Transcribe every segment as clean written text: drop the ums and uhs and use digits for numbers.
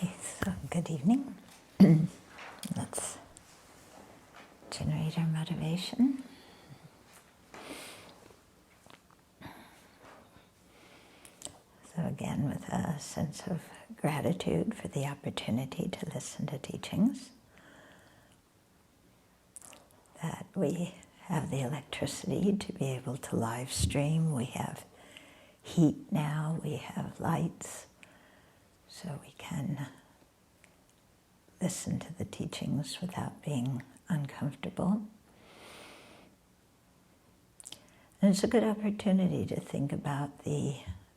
Okay, so good evening. Let's generate our motivation. So again, with a sense of gratitude for the opportunity to listen to teachings, that we have the electricity to be able to live stream. We have heat now, we have lights, so we can listen to the teachings without being uncomfortable. And it's a good opportunity to think about the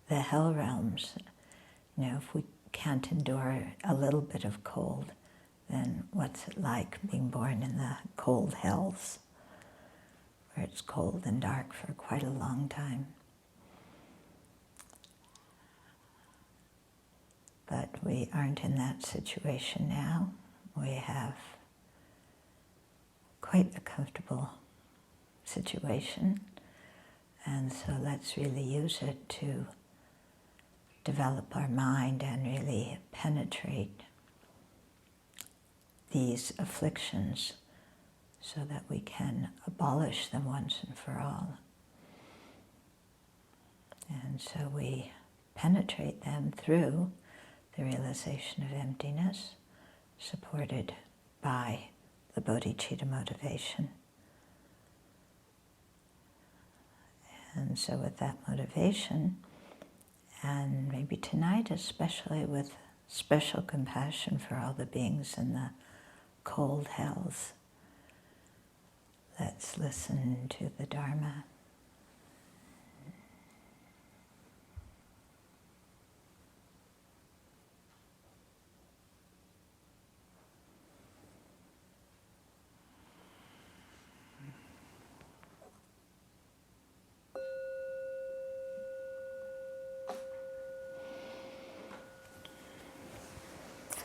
hell realms. You know, if we can't endure a little bit of cold, then what's it like being born in the cold hells, where it's cold and dark for quite a long time? But we aren't in that situation now. We have quite a comfortable situation, and so let's really use it to develop our mind and really penetrate these afflictions so that we can abolish them once and for all. And so we penetrate them through the realization of emptiness, supported by the bodhicitta motivation. And so with that motivation, and maybe tonight especially with special compassion for all the beings in the cold hells, let's listen to the Dharma.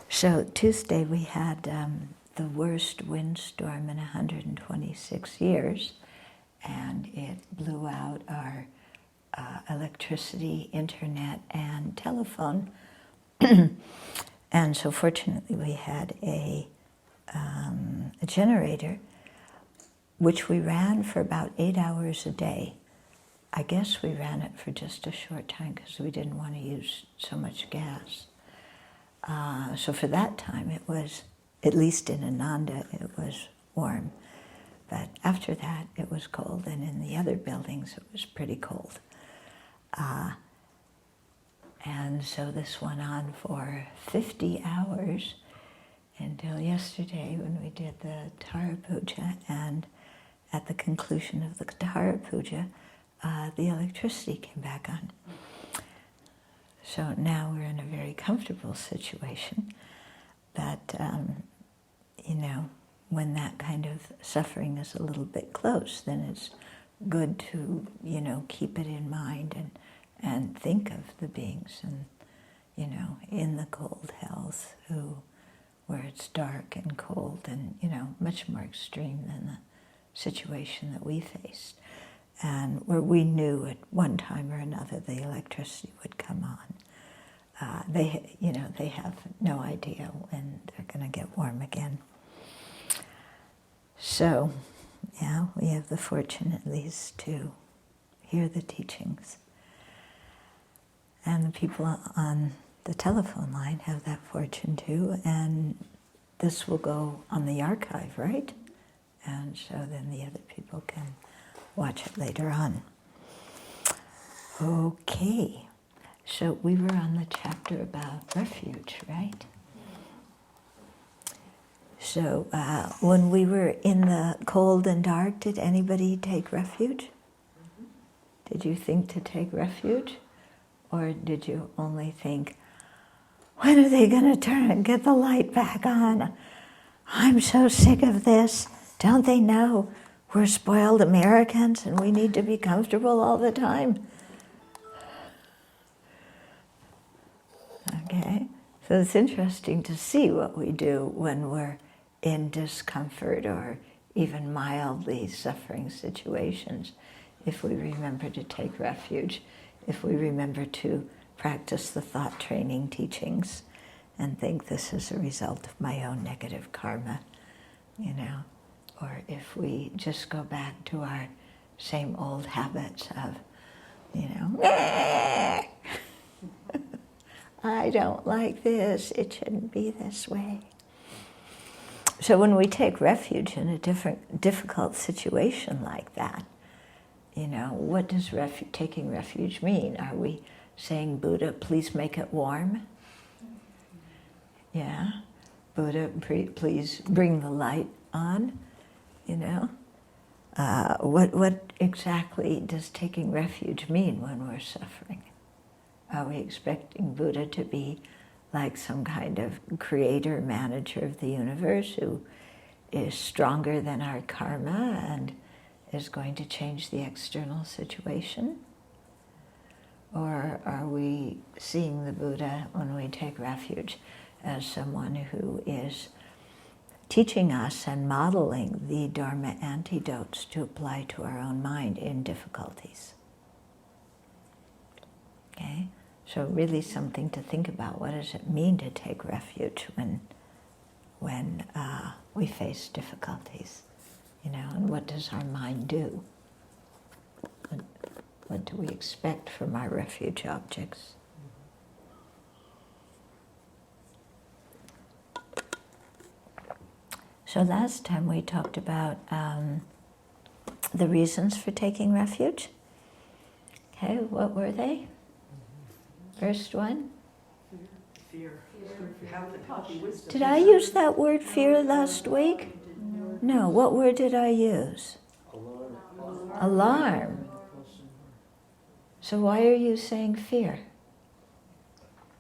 So Tuesday we had the worst windstorm in 126 years, and it blew out our electricity, internet, and telephone. And so fortunately we had a generator, which we ran for about 8 hours a day. I guess we ran it for just a short time because we didn't want to use so much gas. So for that time it was, at least in Ananda, it was warm. But after that it was cold, and in the other buildings it was pretty cold. And so this went on for 50 hours until yesterday when we did the Tara Puja, and at the conclusion of the Tara Puja, the electricity came back on. So now we're in a very comfortable situation, but you know, when that kind of suffering is a little bit close, then it's good to, you know, keep it in mind and think of the beings and, you know, in the cold hells where it's dark and cold and, you know, much more extreme than the situation that we faced, and where we knew at one time or another the electricity would come on. They have no idea when they're going to get warm again. So, yeah, we have the fortune at least to hear the teachings. And the people on the telephone line have that fortune too, and this will go on the archive, right? And so then the other people can watch it later on. Okay. So we were on the chapter about refuge, right? So when we were in the cold and dark, did anybody take refuge? Did you think to take refuge? Or did you only think, when are they going to turn and get the light back on? I'm so sick of this. Don't they know we're spoiled Americans and we need to be comfortable all the time? Okay, so it's interesting to see what we do when we're in discomfort or even mildly suffering situations, if we remember to take refuge, if we remember to practice the thought training teachings and think this is a result of my own negative karma, or if we just go back to our same old habits of, I don't like this, it shouldn't be this way. So when we take refuge in a difficult situation like that, what does taking refuge mean? Are we saying, Buddha, please make it warm? Yeah. Buddha, please bring the light on, What exactly does taking refuge mean when we're suffering? Are we expecting Buddha to be like some kind of creator, manager of the universe who is stronger than our karma and is going to change the external situation? Or are we seeing the Buddha, when we take refuge, as someone who is teaching us and modeling the Dharma antidotes to apply to our own mind in difficulties? Okay? So really something to think about. What does it mean to take refuge when we face difficulties? And what does our mind do? What do we expect from our refuge objects? So last time we talked about the reasons for taking refuge. Okay, what were they? First one? Fear. Have the healthy wisdom. Did I use that word fear last week? No, what word did I use? Alarm. So why are you saying fear?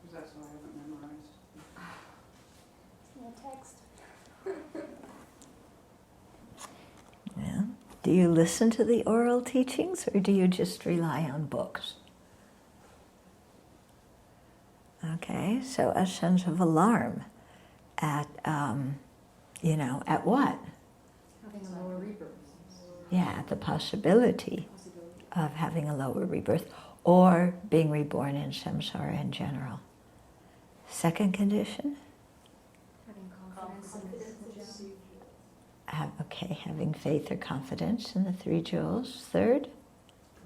Because that's what I haven't memorized. In the text. Yeah. Do you listen to the oral teachings or do you just rely on books? Okay, so a sense of alarm at, at what? Having a lower rebirth. Yeah, the possibility of having a lower rebirth or being reborn in samsara in general. Second condition? Having confidence in Having faith or confidence in the three jewels. Third?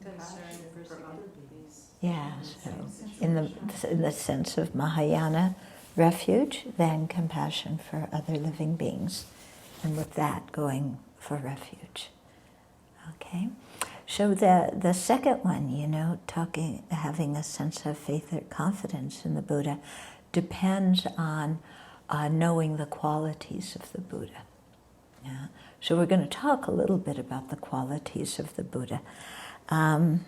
Concern for other beings. Yeah, so in the sense of Mahayana refuge, then compassion for other living beings, and with that going for refuge. Okay, so the second one, having a sense of faith or confidence in the Buddha, depends on knowing the qualities of the Buddha. Yeah? So we're going to talk a little bit about the qualities of the Buddha. And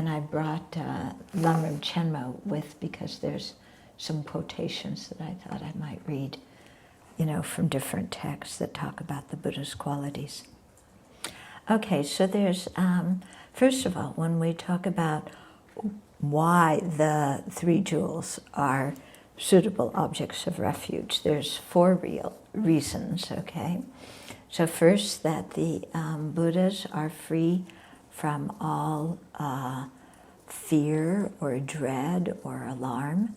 I brought Lamrim Chenmo with because there's some quotations that I thought I might read, from different texts that talk about the Buddha's qualities. Okay, so there's, first of all, when we talk about why the three jewels are suitable objects of refuge, there's four real reasons, okay? So first, that the Buddhas are free from all fear or dread or alarm,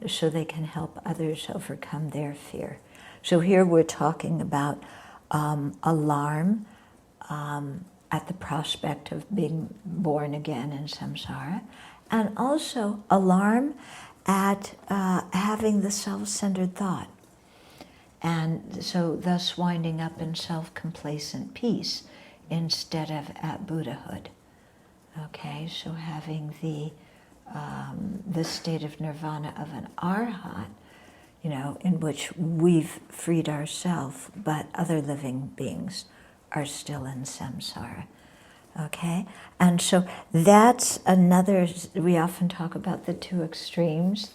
so they can help others overcome their fear. So here we're talking about alarm at the prospect of being born again in samsara, and also alarm at having the self-centered thought, and so thus winding up in self-complacent peace instead of at Buddhahood. Okay, so having the state of nirvana of an arhat, in which we've freed ourselves, but other living beings are still in samsara. Okay, and so that's another. We often talk about the two extremes.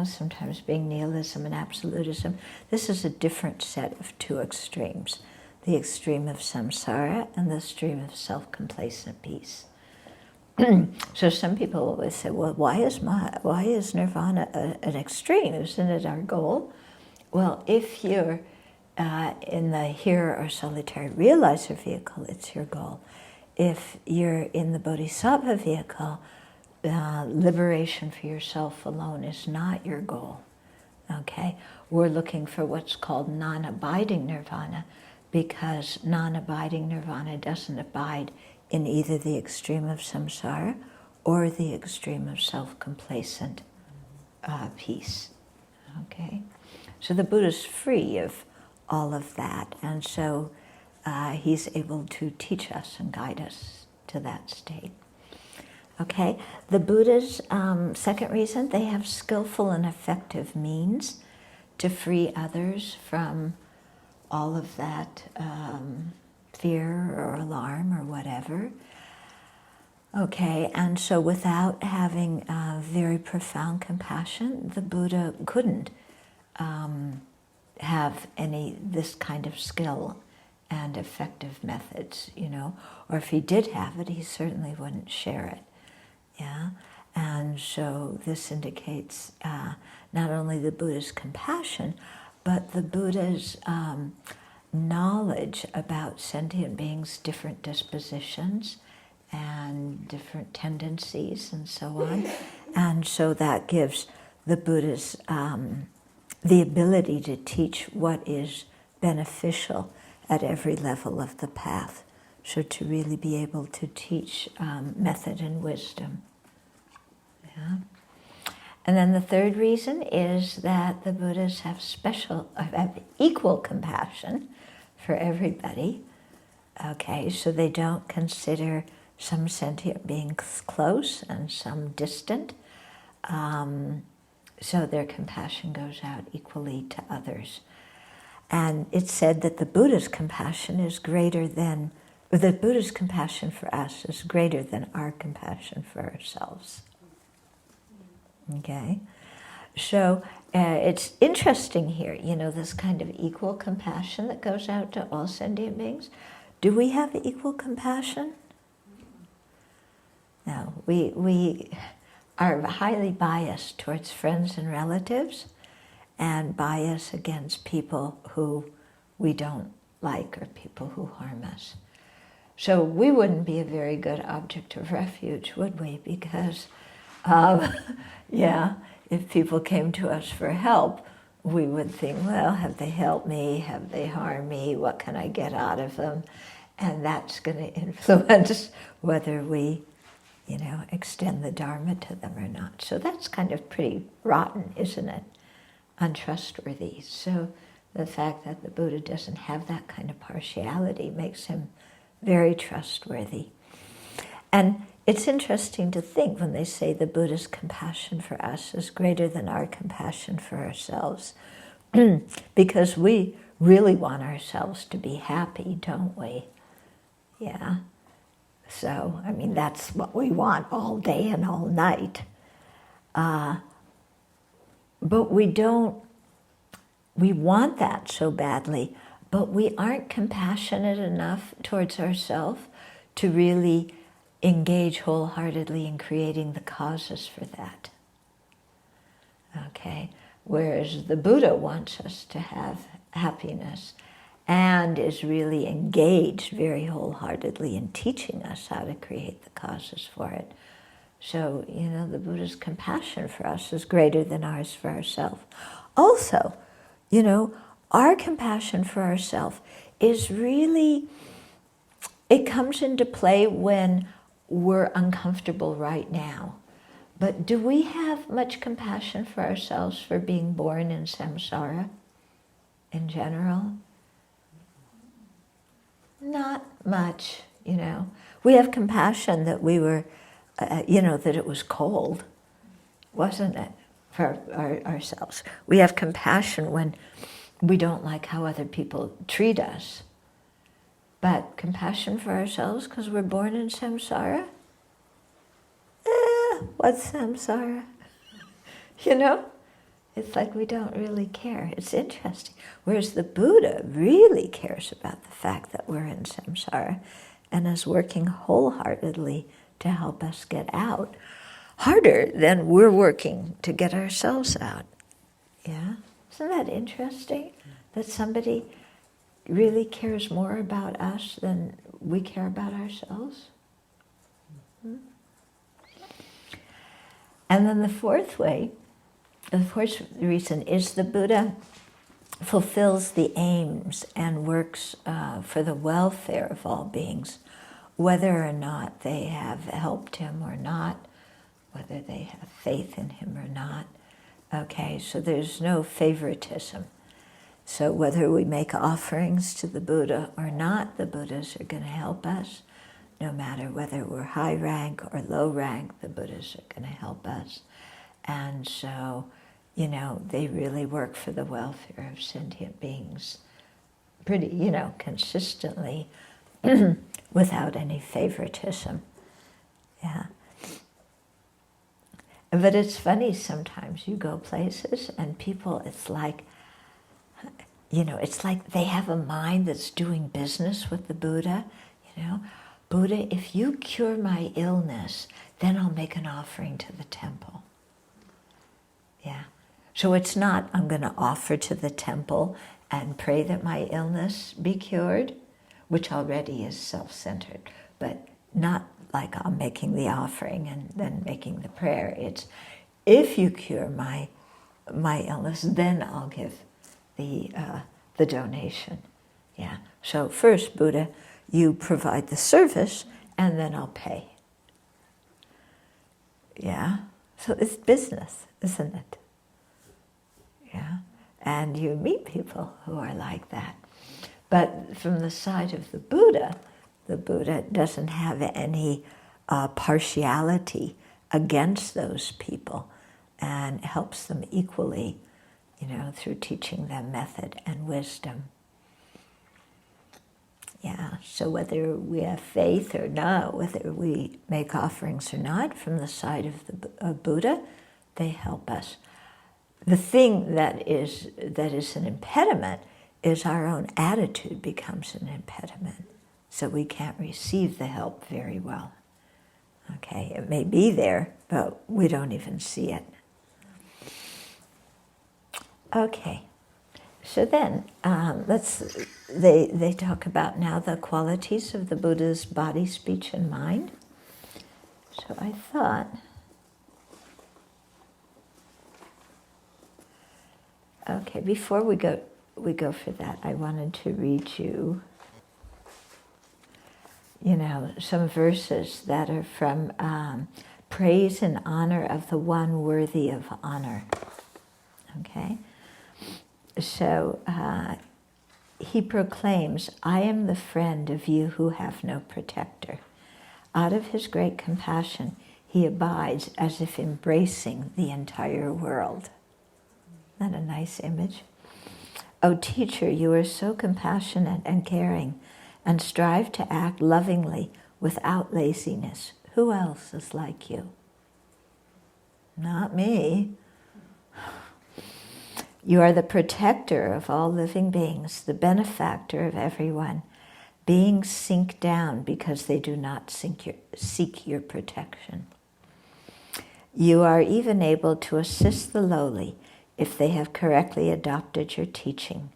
Sometimes being nihilism and absolutism. This is a different set of two extremes. The extreme of samsara and the extreme of self-complacent peace. So some people always say, well, why is nirvana an extreme? Isn't it our goal? Well, if you're in the hero or solitary realizer vehicle, it's your goal. If you're in the bodhisattva vehicle, liberation for yourself alone is not your goal. Okay? We're looking for what's called non-abiding nirvana, because non-abiding nirvana doesn't abide in either the extreme of samsara or the extreme of self-complacent peace. Okay? So the Buddha's free of all of that, and so he's able to teach us and guide us to that state. Okay, the Buddha's second reason, they have skillful and effective means to free others from all of that fear or alarm or whatever. Okay, and so without having very profound compassion, the Buddha couldn't have this kind of skill and effective methods, you know, or if he did have it, he certainly wouldn't share it. Yeah, and so this indicates not only the Buddha's compassion, but the Buddha's knowledge about sentient beings' different dispositions and different tendencies and so on. And so that gives the Buddha's the ability to teach what is beneficial at every level of the path. So to really be able to teach method and wisdom. Yeah. And then the third reason is that the Buddhas have equal compassion for everybody. Okay, so they don't consider some sentient beings close and some distant. So their compassion goes out equally to others. And it's said that the Buddha's compassion is greater than, the Buddha's compassion for us is greater than our compassion for ourselves. Okay? So it's interesting here, you know, this kind of equal compassion that goes out to all sentient beings. Do we have equal compassion? No, we are highly biased towards friends and relatives and bias against people who we don't like or people who harm us. So we wouldn't be a very good object of refuge, would we? Because, if people came to us for help, we would think, well, have they helped me? Have they harmed me? What can I get out of them? And that's going to influence whether we, you know, extend the Dharma to them or not. So that's kind of pretty rotten, isn't it? Untrustworthy. So the fact that the Buddha doesn't have that kind of partiality makes him very trustworthy. And it's interesting to think when they say the Buddha's compassion for us is greater than our compassion for ourselves, because we really want ourselves to be happy, don't we? Yeah. So, I mean, that's what we want all day and all night. But we want that so badly, but we aren't compassionate enough towards ourselves to really engage wholeheartedly in creating the causes for that. Okay? Whereas the Buddha wants us to have happiness and is really engaged very wholeheartedly in teaching us how to create the causes for it. So, you know, the Buddha's compassion for us is greater than ours for ourselves. Also, you know, our compassion for ourselves is really, it comes into play when we're uncomfortable right now. But do we have much compassion for ourselves for being born in samsara in general? Not much, you know. We have compassion that we were, that it was cold, wasn't it, for ourselves. We have compassion when we don't like how other people treat us. But compassion for ourselves because we're born in samsara? What's samsara? You know? It's like we don't really care. It's interesting. Whereas the Buddha really cares about the fact that we're in samsara and is working wholeheartedly to help us get out, harder than we're working to get ourselves out. Yeah? Isn't that interesting? That somebody really cares more about us than we care about ourselves? And then the fourth reason is the Buddha fulfills the aims and works for the welfare of all beings, whether or not they have helped him or not, whether they have faith in him or not. Okay, so there's no favoritism. So whether we make offerings to the Buddha or not, the Buddhas are going to help us. No matter whether we're high rank or low rank, the Buddhas are going to help us. And so, they really work for the welfare of sentient beings pretty, consistently without any favoritism. Yeah. But it's funny sometimes you go places and people, it's like they have a mind that's doing business with the Buddha, Buddha, if you cure my illness, then I'll make an offering to the temple. Yeah. So it's not, I'm going to offer to the temple and pray that my illness be cured, which already is self-centered, but not like I'm making the offering and then making the prayer. It's, if you cure my illness, then I'll give the donation. Yeah. So first, Buddha, you provide the service, and then I'll pay. Yeah. So it's business, isn't it? Yeah. And you meet people who are like that. But from the side of the Buddha doesn't have any partiality against those people and helps them equally, through teaching them method and wisdom. Yeah, so whether we have faith or not, whether we make offerings or not, from the side of the Buddha, they help us. The thing that is an impediment is our own attitude becomes an impediment. So we can't receive the help very well. Okay, it may be there, but we don't even see it. Okay, so then they talk about now the qualities of the Buddha's body, speech, and mind. So I thought, okay, before we go for that, I wanted to read you, some verses that are from Praise and Honor of the One Worthy of Honor. Okay? So he proclaims, I am the friend of you who have no protector. Out of his great compassion, he abides as if embracing the entire world. Isn't that a nice image? O teacher, you are so compassionate and caring, and strive to act lovingly without laziness. Who else is like you? Not me. You are the protector of all living beings, the benefactor of everyone. Beings sink down because they do not seek your protection. You are even able to assist the lowly if they have correctly adopted your teaching.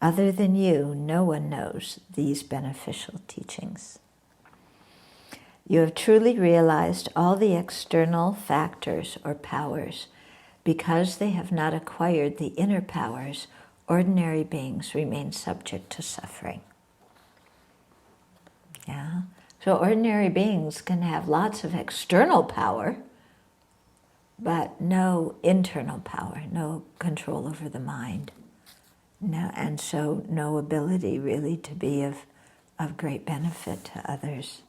Other than you, no one knows these beneficial teachings. You have truly realized all the external factors or powers. Because they have not acquired the inner powers, ordinary beings remain subject to suffering. Yeah. So ordinary beings can have lots of external power, but no internal power, no control over the mind. No, and so no ability really to be of great benefit to others.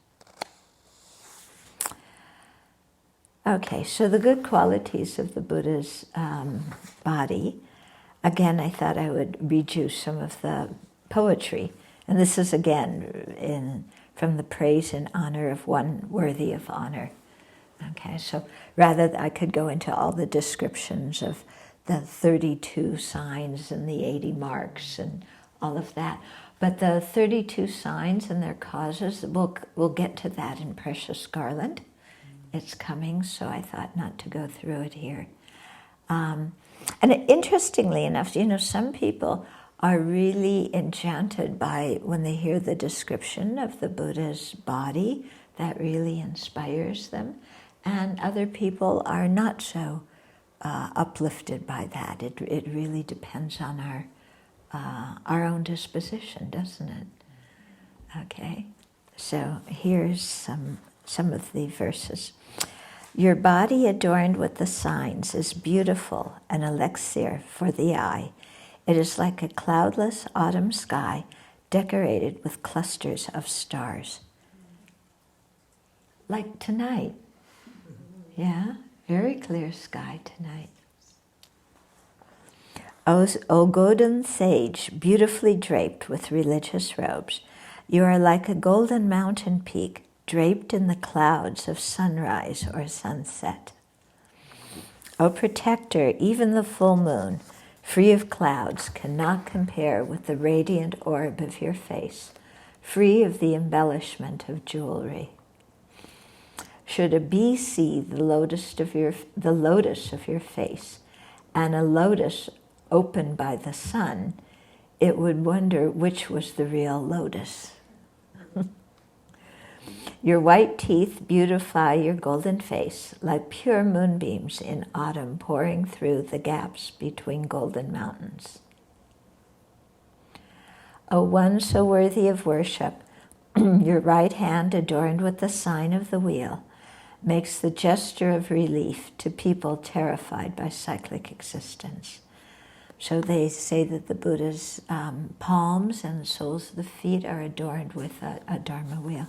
Okay, so the good qualities of the Buddha's body. Again, I thought I would read you some of the poetry. And this is again from the Praise and Honor of One Worthy of Honor. Okay, so rather I could go into all the descriptions of the 32 signs and the 80 marks and all of that. But the 32 signs and their causes, we'll get to that in Precious Garland. It's coming, so I thought not to go through it here. And interestingly enough, some people are really enchanted by when they hear the description of the Buddha's body. That really inspires them. and other people are not so uplifted by that. It really depends on our own disposition, doesn't it? Okay, so here's some of the verses. Your body adorned with the signs is beautiful, an elixir for the eye. It is like a cloudless autumn sky decorated with clusters of stars. Like tonight. Yeah, very clear sky tonight. O golden sage, beautifully draped with religious robes, you are like a golden mountain peak draped in the clouds of sunrise or sunset. O protector, even the full moon, free of clouds, cannot compare with the radiant orb of your face, free of the embellishment of jewelry. Should a bee see the lotus of your face, and a lotus opened by the sun, it would wonder which was the real lotus. Your white teeth beautify your golden face like pure moonbeams in autumn pouring through the gaps between golden mountains. O one so worthy of worship, your right hand adorned with the sign of the wheel makes the gesture of relief to people terrified by cyclic existence. So they say that the Buddha's palms and soles of the feet are adorned with a Dharma wheel.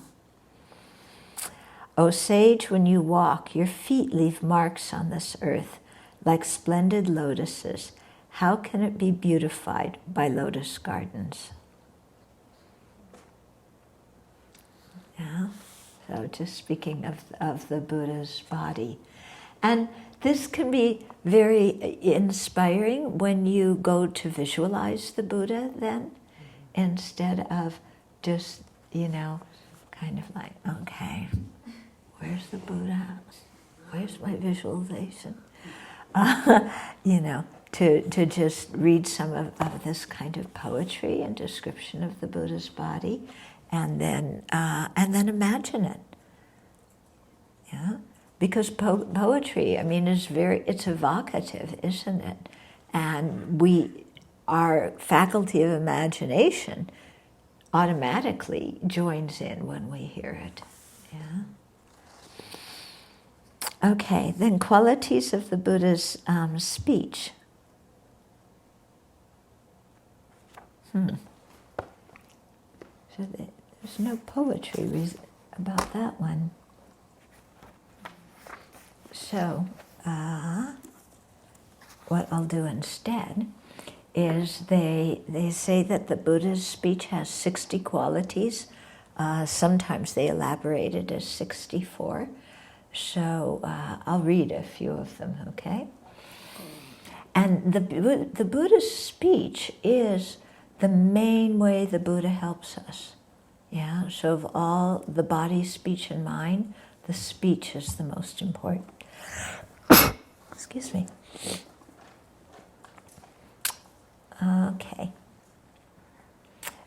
O sage, when you walk, your feet leave marks on this earth like splendid lotuses. How can it be beautified by lotus gardens? Yeah, so just speaking of the Buddha's body. And this can be very inspiring when you go to visualize the Buddha then, instead of just, kind of like, okay, where's the Buddha? Where's my visualization? To just read some of this kind of poetry and description of the Buddha's body, and then imagine it. Yeah, because poetry, it's evocative, isn't it? And our faculty of imagination automatically joins in when we hear it. Yeah. Okay, then qualities of the Buddha's speech. So there's no poetry about that one. So what I'll do instead is they say that the Buddha's speech has 60 qualities. Sometimes they elaborate it as 64. So I'll read a few of them, okay? And the Buddha's speech is the main way the Buddha helps us. Yeah, so of all the body, speech, and mind, the speech is the most important. Excuse me. Okay.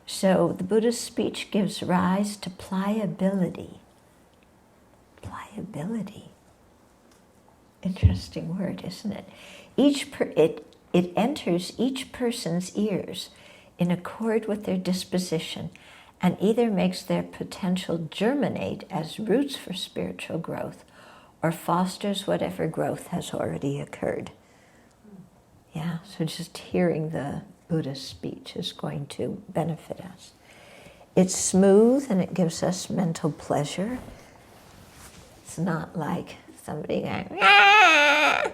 So the Buddha's speech gives rise to pliability. Pliability. Interesting word, isn't it? It enters each person's ears in accord with their disposition and either makes their potential germinate as roots for spiritual growth or fosters whatever growth has already occurred. Yeah, so just hearing the Buddha's speech is going to benefit us. It's smooth and it gives us mental pleasure. It's not like somebody going, ah,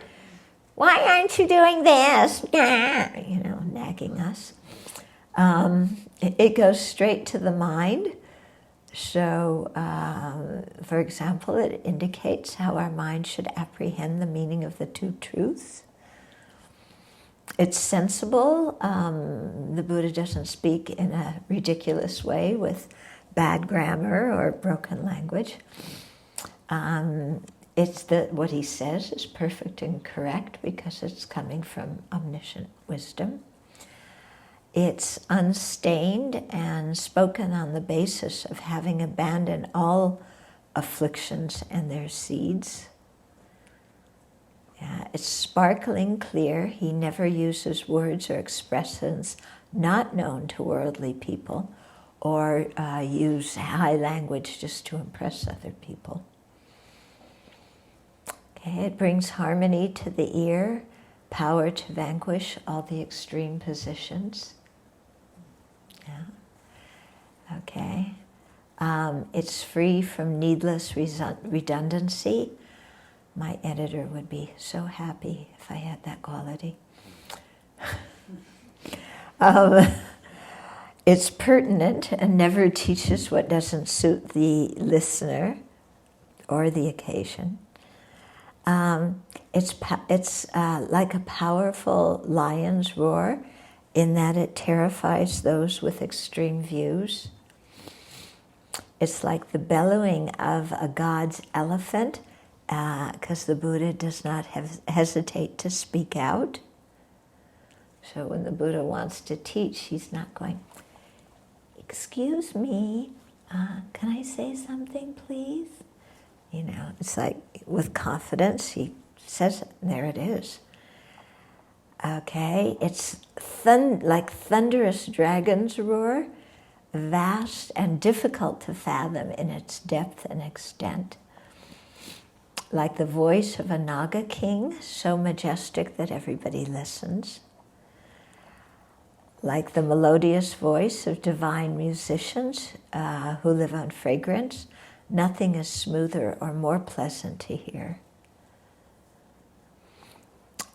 why aren't you doing this? Ah, nagging us. It goes straight to the mind. So, for example, it indicates how our mind should apprehend the meaning of the two truths. It's sensible. The Buddha doesn't speak in a ridiculous way with bad grammar or broken language. What he says is perfect and correct because it's coming from omniscient wisdom. It's unstained and spoken on the basis of having abandoned all afflictions and their seeds. It's sparkling clear. He never uses words or expressions not known to worldly people, or use high language just to impress other people. Okay, it brings harmony to the ear, power to vanquish all the extreme positions. Yeah. Okay. It's free from needless redundancy. My editor would be so happy if I had that quality. It's pertinent and never teaches what doesn't suit the listener or the occasion. It's like a powerful lion's roar in that it terrifies those with extreme views. It's like the bellowing of a god's elephant, because the Buddha does not hesitate to speak out. So when the Buddha wants to teach, he's not going, "Excuse me, can I say something, please?" You know, it's like with confidence, he says it, and there it is. Okay, it's like thunderous dragon's roar, vast and difficult to fathom in its depth and extent. Like the voice of a Naga king, so majestic that everybody listens. Like the melodious voice of divine musicians who live on fragrance, nothing is smoother or more pleasant to hear.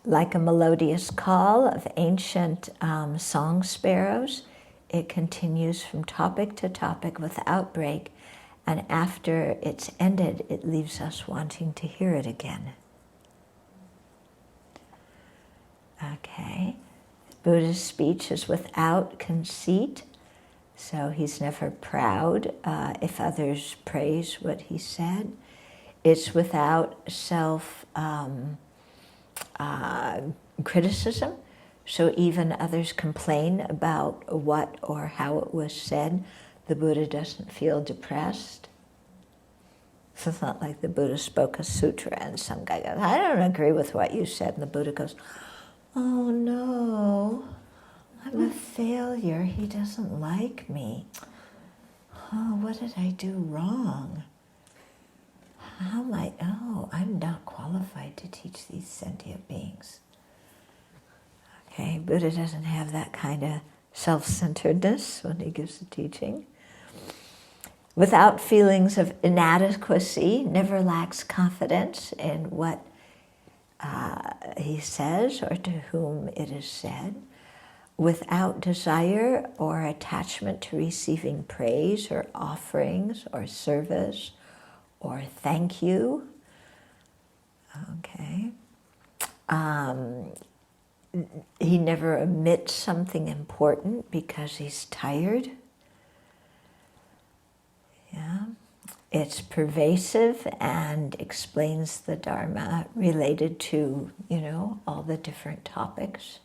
Like a melodious call of ancient song sparrows, it continues from topic to topic without break, and after it's ended, it leaves us wanting to hear it again. Okay. Buddha's speech is without conceit, so he's never proud if others praise what he said. It's without self-criticism, so even others complain about what or how it was said, the Buddha doesn't feel depressed. So it's not like the Buddha spoke a sutra and some guy goes, "I don't agree with what you said," and the Buddha goes, "Oh no, I'm a failure. He doesn't like me. Oh, what did I do wrong? How am I? Oh, I'm not qualified to teach these sentient beings." Okay, Buddha doesn't have that kind of self-centeredness when he gives the teaching. Without feelings of inadequacy, never lacks confidence in what he says or to whom it is said. Without desire or attachment to receiving praise or offerings or service or thank you. Okay. He never omits something important because he's tired. Yeah. It's pervasive and explains the Dharma related to, all the different topics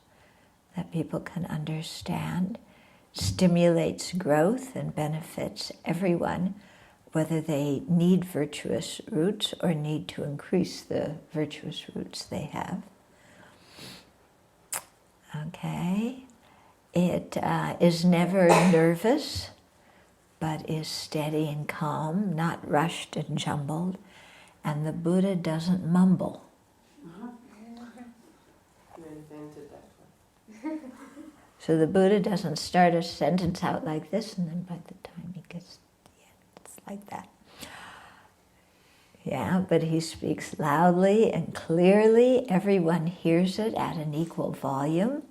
that people can understand. Stimulates growth and benefits everyone, whether they need virtuous roots or need to increase the virtuous roots they have. Okay. It is never nervous, but is steady and calm, not rushed and jumbled. And the Buddha doesn't mumble. You invented that one. So the Buddha doesn't start a sentence out like this, and then by the time he gets to the end, it's like that. Yeah, but he speaks loudly and clearly. Everyone hears it at an equal volume.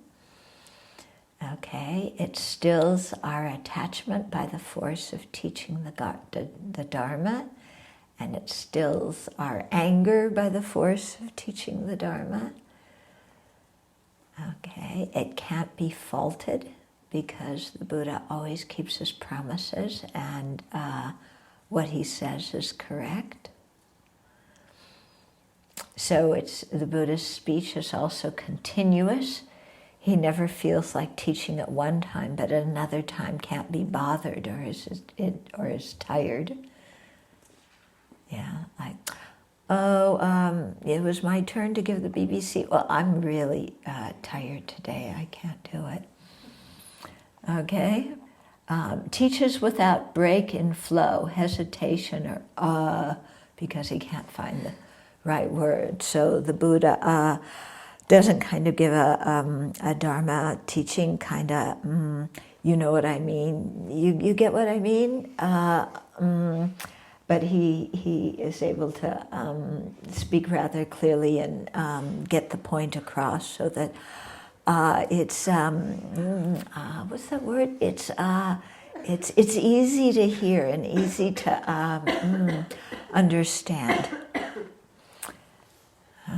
Okay, it stills our attachment by the force of teaching the Dharma, and it stills our anger by the force of teaching the Dharma. Okay, it can't be faulted because the Buddha always keeps his promises and what he says is correct. So the Buddha's speech is also continuous. He never feels like teaching at one time, but at another time can't be bothered or is tired. Yeah, like, It was my turn to give the BBC. Well, I'm really tired today. I can't do it. Okay. Teaches without break in flow, hesitation, or because he can't find the right word. So the Buddha doesn't kind of give a Dharma teaching, kind of, you know what I mean? You get what I mean? But he is able to speak rather clearly and get the point across, so that it's what's that word? It's easy to hear and easy to understand.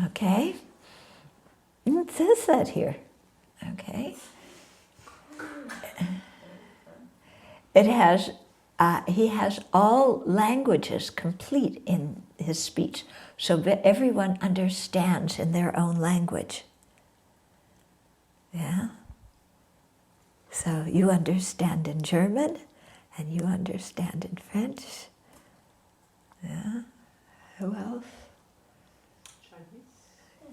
Okay, it says that here. Okay, it has. He has all languages complete in his speech, so that everyone understands in their own language. Yeah? So you understand in German, and you understand in French. Yeah? Who else?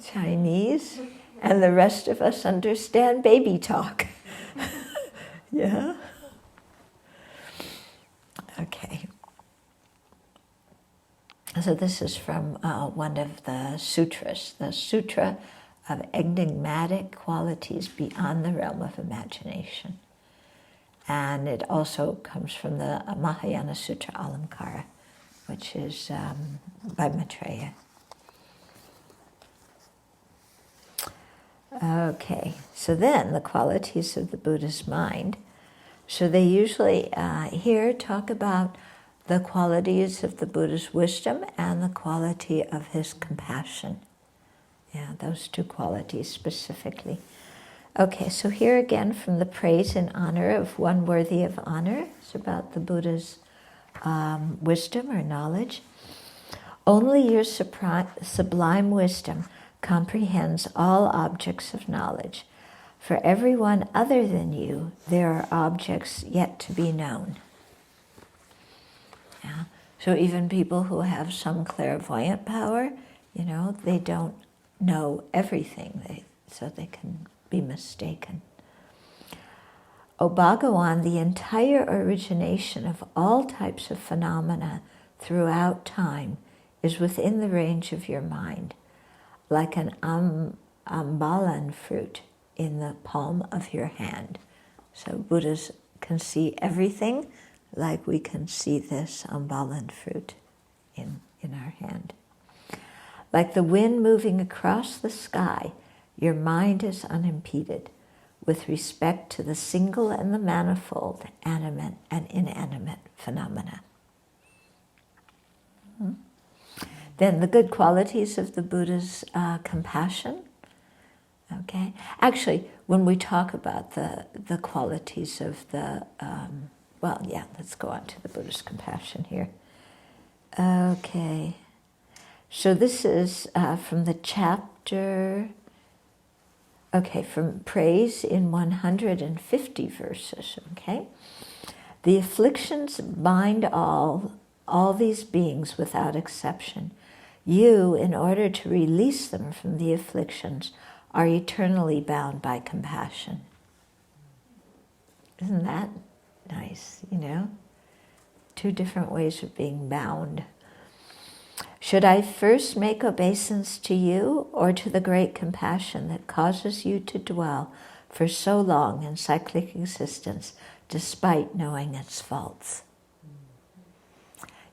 Chinese. And the rest of us understand baby talk. Yeah? Okay. So this is from one of the sutras, the Sutra of Enigmatic Qualities Beyond the Realm of Imagination. And it also comes from the Mahayana Sutra Alamkara, which is by Maitreya. Okay, so then the qualities of the Buddha's mind. So they usually here talk about the qualities of the Buddha's wisdom and the quality of his compassion. Yeah, those two qualities specifically. Okay, so here again from the praise and honor of one worthy of honor. It's about the Buddha's wisdom or knowledge. Only your sublime wisdom comprehends all objects of knowledge. For everyone other than you, there are objects yet to be known. Yeah. So even people who have some clairvoyant power, they don't know everything, so they can be mistaken. O Bhagawan, the entire origination of all types of phenomena throughout time is within the range of your mind, like an ambalan fruit in the palm of your hand. So Buddhas can see everything like we can see this ambalan fruit in our hand. Like the wind moving across the sky, your mind is unimpeded with respect to the single and the manifold, animate and inanimate phenomena. Then the good qualities of the Buddha's compassion. Okay, actually, when we talk about the qualities of the, let's go on to the Buddha's compassion here. Okay, so this is from the chapter, from praise in 150 verses, okay? The afflictions bind all these beings without exception. You, in order to release them from the afflictions, are eternally bound by compassion. Isn't that nice, Two different ways of being bound. Should I first make obeisance to you, or to the great compassion that causes you to dwell for so long in cyclic existence, despite knowing its faults?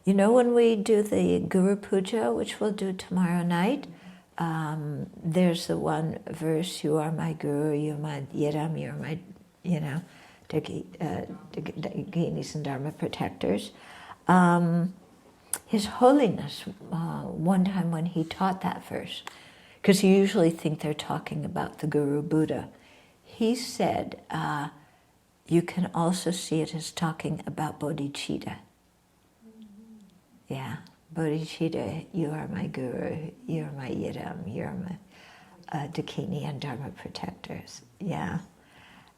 When we do the Guru Puja, which we'll do tomorrow night, there's the one verse, you are my Guru, you're my Yidam, you're my, Dakinis and Dharma protectors. His Holiness, one time when he taught that verse, because you usually think they're talking about the Guru Buddha, he said, you can also see it as talking about bodhicitta. Yeah, bodhicitta, you are my Guru, you are my Yidam, you are my Dakini and Dharma protectors. Yeah,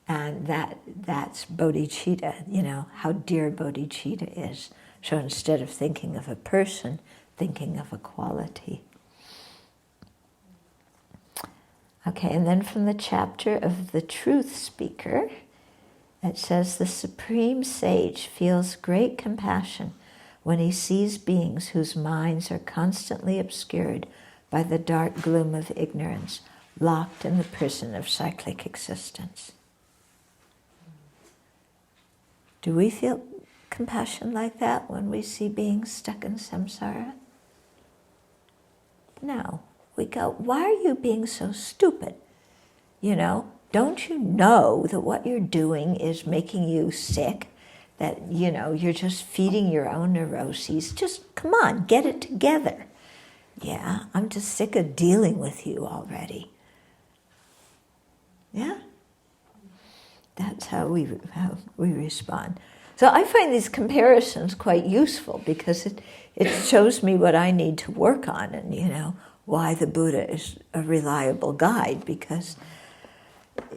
and that's bodhicitta, how dear bodhicitta is. So instead of thinking of a person, thinking of a quality. Okay, and then from the chapter of the truth speaker, it says, the supreme sage feels great compassion when he sees beings whose minds are constantly obscured by the dark gloom of ignorance, locked in the prison of cyclic existence. Do we feel compassion like that when we see beings stuck in samsara? No. We go, why are you being so stupid? You know, don't you know that what you're doing is making you sick? That, you know, you're just feeding your own neuroses. Just, come on, get it together. Yeah, I'm just sick of dealing with you already. Yeah? That's how we respond. So I find these comparisons quite useful because it shows me what I need to work on, and, you know, why the Buddha is a reliable guide, because,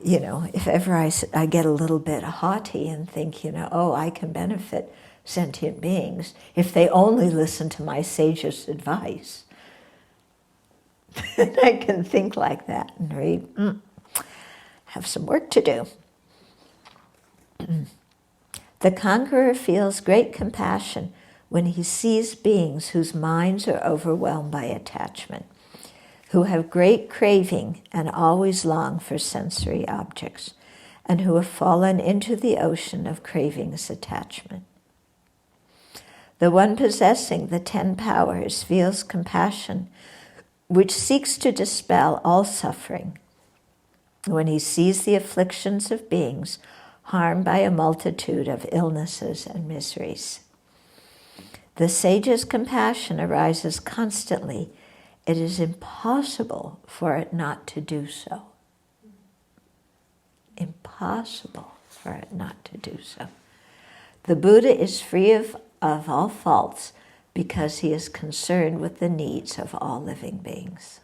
you know, if ever I get a little bit haughty and think, you know, oh, I can benefit sentient beings if they only listen to my sage's advice. I can think like that and read, have some work to do. The conqueror feels great compassion when he sees beings whose minds are overwhelmed by attachment, who have great craving and always long for sensory objects, and who have fallen into the ocean of craving's attachment. The one possessing the 10 powers feels compassion, which seeks to dispel all suffering when he sees the afflictions of beings harmed by a multitude of illnesses and miseries. The sage's compassion arises constantly. It is impossible for it not to do so. Impossible for it not to do so. The Buddha is free of all faults because he is concerned with the needs of all living beings.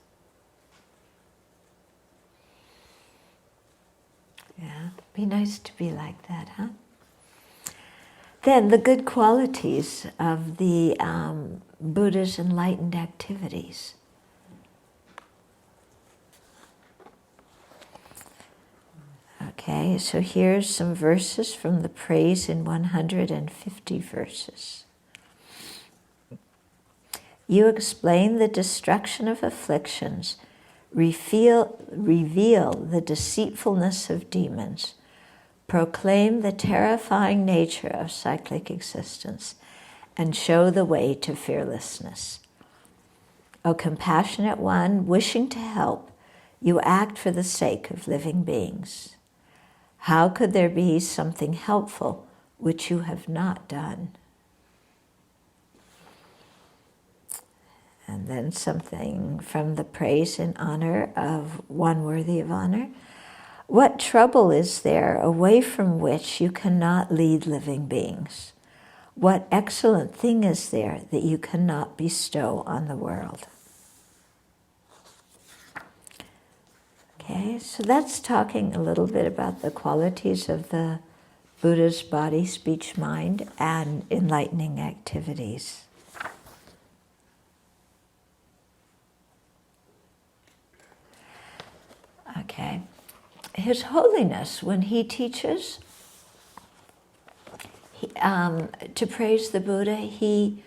Yeah, be nice to be like that, huh? Then the good qualities of the Buddha's enlightened activities. Okay, so here's some verses from the praise in 150 verses. You explain the destruction of afflictions, reveal the deceitfulness of demons, proclaim the terrifying nature of cyclic existence, and show the way to fearlessness. O compassionate one, wishing to help, you act for the sake of living beings. How could there be something helpful which you have not done? And then something from the praise and honor of one worthy of honor. What trouble is there away from which you cannot lead living beings? What excellent thing is there that you cannot bestow on the world? Okay, so that's talking a little bit about the qualities of the Buddha's body, speech, mind, and enlightening activities. Okay. His Holiness, when he teaches to praise the Buddha, he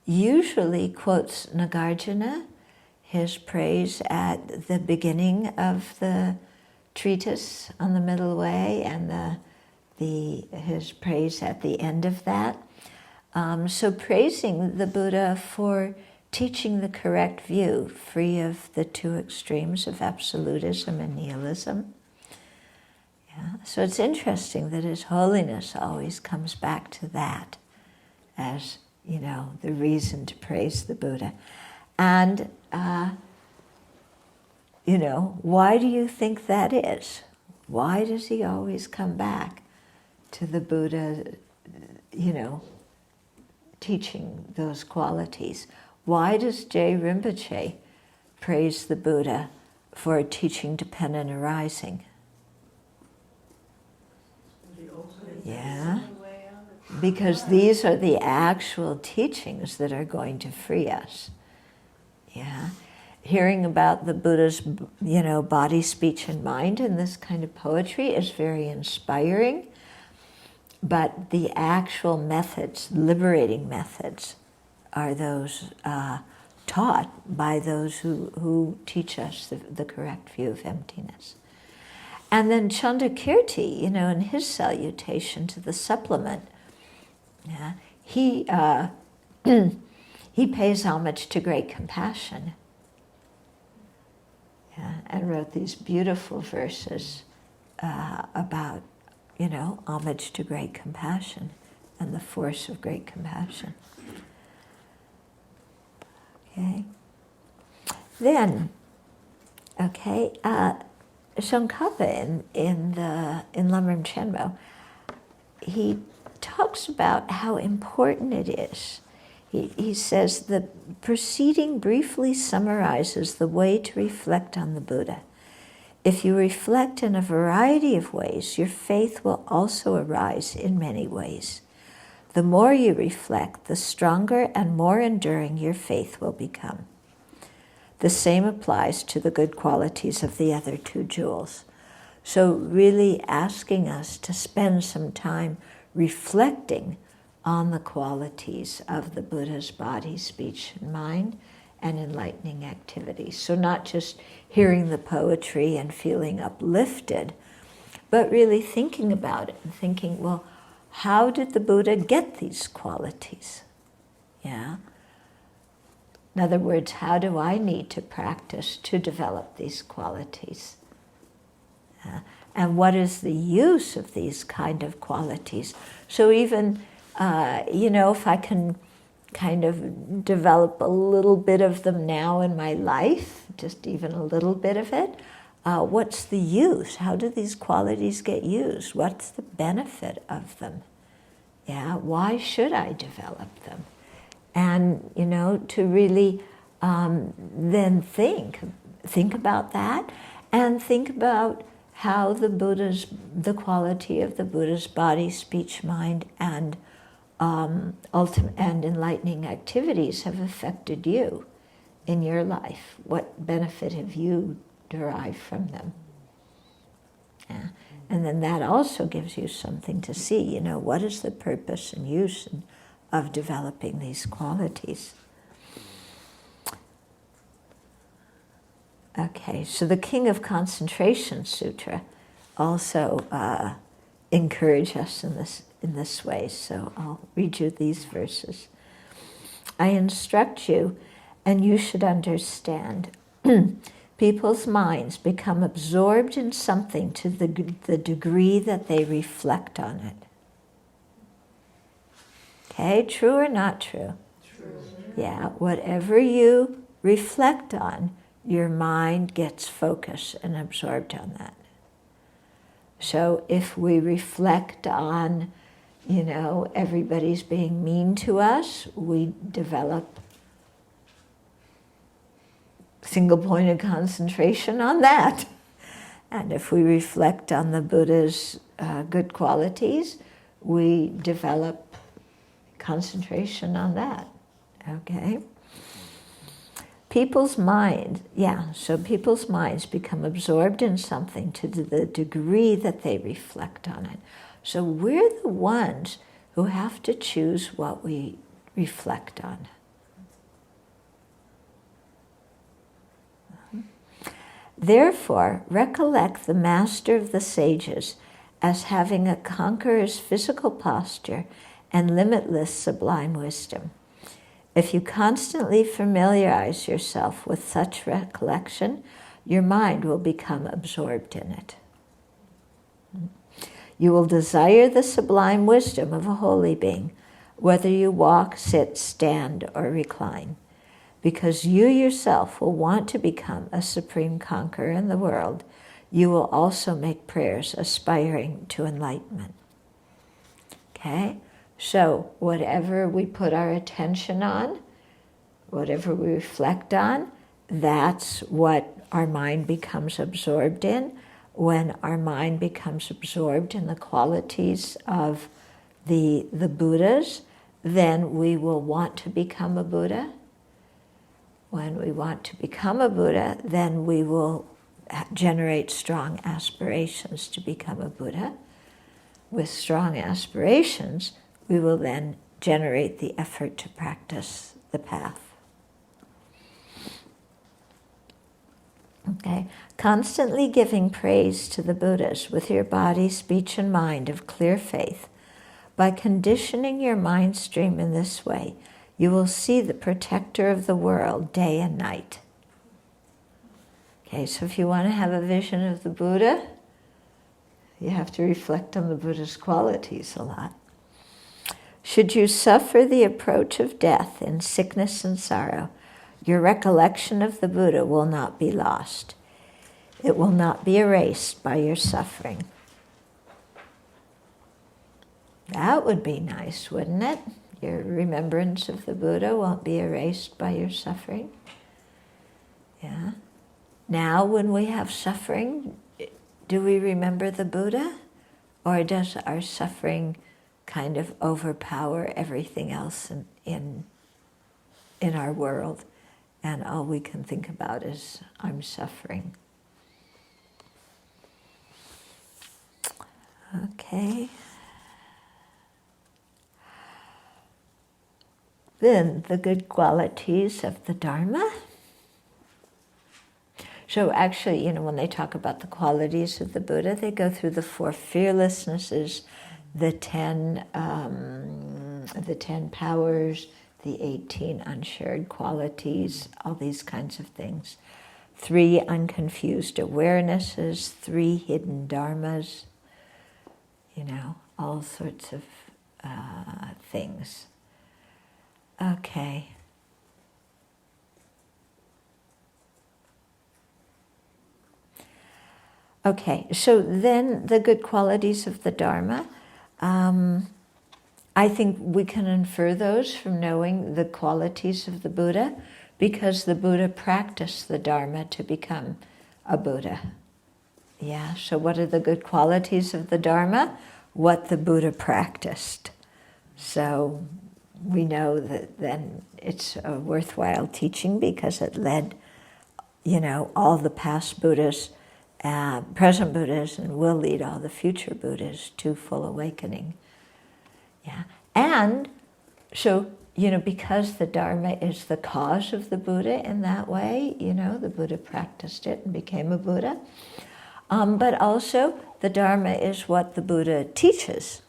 usually quotes Nagarjuna, his praise at the beginning of the treatise on the middle way, and his praise at the end of that. So praising the Buddha for teaching the correct view, free of the two extremes of absolutism and nihilism. Yeah. So it's interesting that His Holiness always comes back to that as, you know, the reason to praise the Buddha. And, you know, why do you think that is? Why does he always come back to the Buddha, you know, teaching those qualities? Why does Jay Rinpoche praise the Buddha for teaching dependent arising? Yeah, because these are the actual teachings that are going to free us. Yeah, hearing about the Buddha's, body, speech, and mind in this kind of poetry is very inspiring. But the actual methods, liberating methods, are those taught by those who teach us the correct view of emptiness. And then Chandrakirti, in his salutation to the supplement, yeah, he pays homage to great compassion, yeah, and wrote these beautiful verses about, homage to great compassion and the force of great compassion. Okay. Then, Tsongkhapa in Lamrim Chenmo, he talks about how important it is. He says the proceeding briefly summarizes the way to reflect on the Buddha. If you reflect in a variety of ways, your faith will also arise in many ways. The more you reflect, the stronger and more enduring your faith will become. The same applies to the good qualities of the other two jewels. So really asking us to spend some time reflecting on the qualities of the Buddha's body, speech, and mind, and enlightening activities. So not just hearing the poetry and feeling uplifted, but really thinking about it and thinking, well, how did the Buddha get these qualities? Yeah. In other words, how do I need to practice to develop these qualities? And what is the use of these kind of qualities? So even, if I can kind of develop a little bit of them now in my life, just even a little bit of it, what's the use? How do these qualities get used? What's the benefit of them? Yeah, why should I develop them? And, to really then think about that, and think about how the quality of the Buddha's body, speech, mind, and ultimate and enlightening activities have affected you in your life. What benefit have you derived from them? Yeah. And then that also gives you something to see, what is the purpose and use of developing these qualities. Okay, so the King of Concentration Sutra also encourage us in this way, so I'll read you these verses. I instruct you, and you should understand. People's minds become absorbed in something to the degree that they reflect on it. Okay, true or not true? True. Yeah, whatever you reflect on, your mind gets focused and absorbed on that. So if we reflect on, everybody's being mean to us, we develop single point of concentration on that. And if we reflect on the Buddha's good qualities, we develop concentration on that. Okay? People's minds become absorbed in something to the degree that they reflect on it. So we're the ones who have to choose what we reflect on. Therefore, recollect the master of the sages as having a conqueror's physical posture and limitless sublime wisdom. If you constantly familiarize yourself with such recollection, your mind will become absorbed in it. You will desire the sublime wisdom of a holy being, whether you walk, sit, stand, or recline, because you yourself will want to become a supreme conqueror in the world. You will also make prayers aspiring to enlightenment. Okay? So whatever we put our attention on, whatever we reflect on, that's what our mind becomes absorbed in. When our mind becomes absorbed in the qualities of the Buddhas, then we will want to become a Buddha. when we want to become a Buddha, then we will generate strong aspirations to become a Buddha. With strong aspirations, we will then generate the effort to practice the path. Okay, constantly giving praise to the Buddhas with your body, speech, and mind of clear faith. By conditioning your mind stream in this way, you will see the protector of the world day and night. Okay, so if you want to have a vision of the Buddha, you have to reflect on the Buddha's qualities a lot. Should you suffer the approach of death in sickness and sorrow, your recollection of the Buddha will not be lost. It will not be erased by your suffering. That would be nice, wouldn't it? Your remembrance of the Buddha won't be erased by your suffering. Yeah. Now, when we have suffering, do we remember the Buddha? Or does our suffering kind of overpower everything else in our world? And all we can think about is, I'm suffering. Okay. Then the good qualities of the Dharma. So actually, when they talk about the qualities of the Buddha, they go through the 4 fearlessnesses, the 10 powers, the 18 unshared qualities, all these kinds of things. 3 unconfused awarenesses, 3 hidden dharmas, all sorts of things. Okay. Okay, so then the good qualities of the Dharma. I think we can infer those from knowing the qualities of the Buddha, because the Buddha practiced the Dharma to become a Buddha. Yeah, so what are the good qualities of the Dharma? What the Buddha practiced. So we know that then it's a worthwhile teaching because it led, all the past Buddhas, present Buddhas, and will lead all the future Buddhas to full awakening. Yeah, and so, because the Dharma is the cause of the Buddha in that way, the Buddha practiced it and became a Buddha. But also, the Dharma is what the Buddha teaches.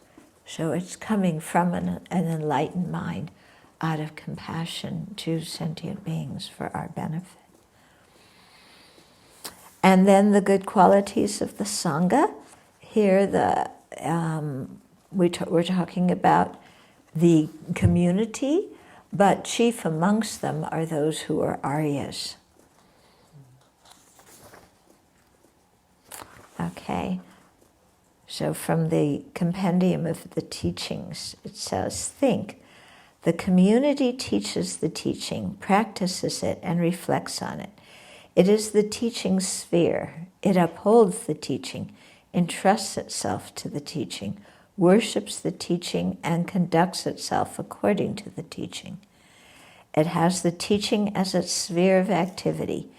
So it's coming from an enlightened mind out of compassion to sentient beings for our benefit. And then the good qualities of the Sangha. Here we're talking about the community, but chief amongst them are those who are Aryas. Okay, so from the compendium of the teachings, it says, think, the community teaches the teaching, practices it, and reflects on it. It is the teaching sphere. It upholds the teaching, entrusts itself to the teaching, worships the teaching, and conducts itself according to the teaching. It has the teaching as its sphere of activity,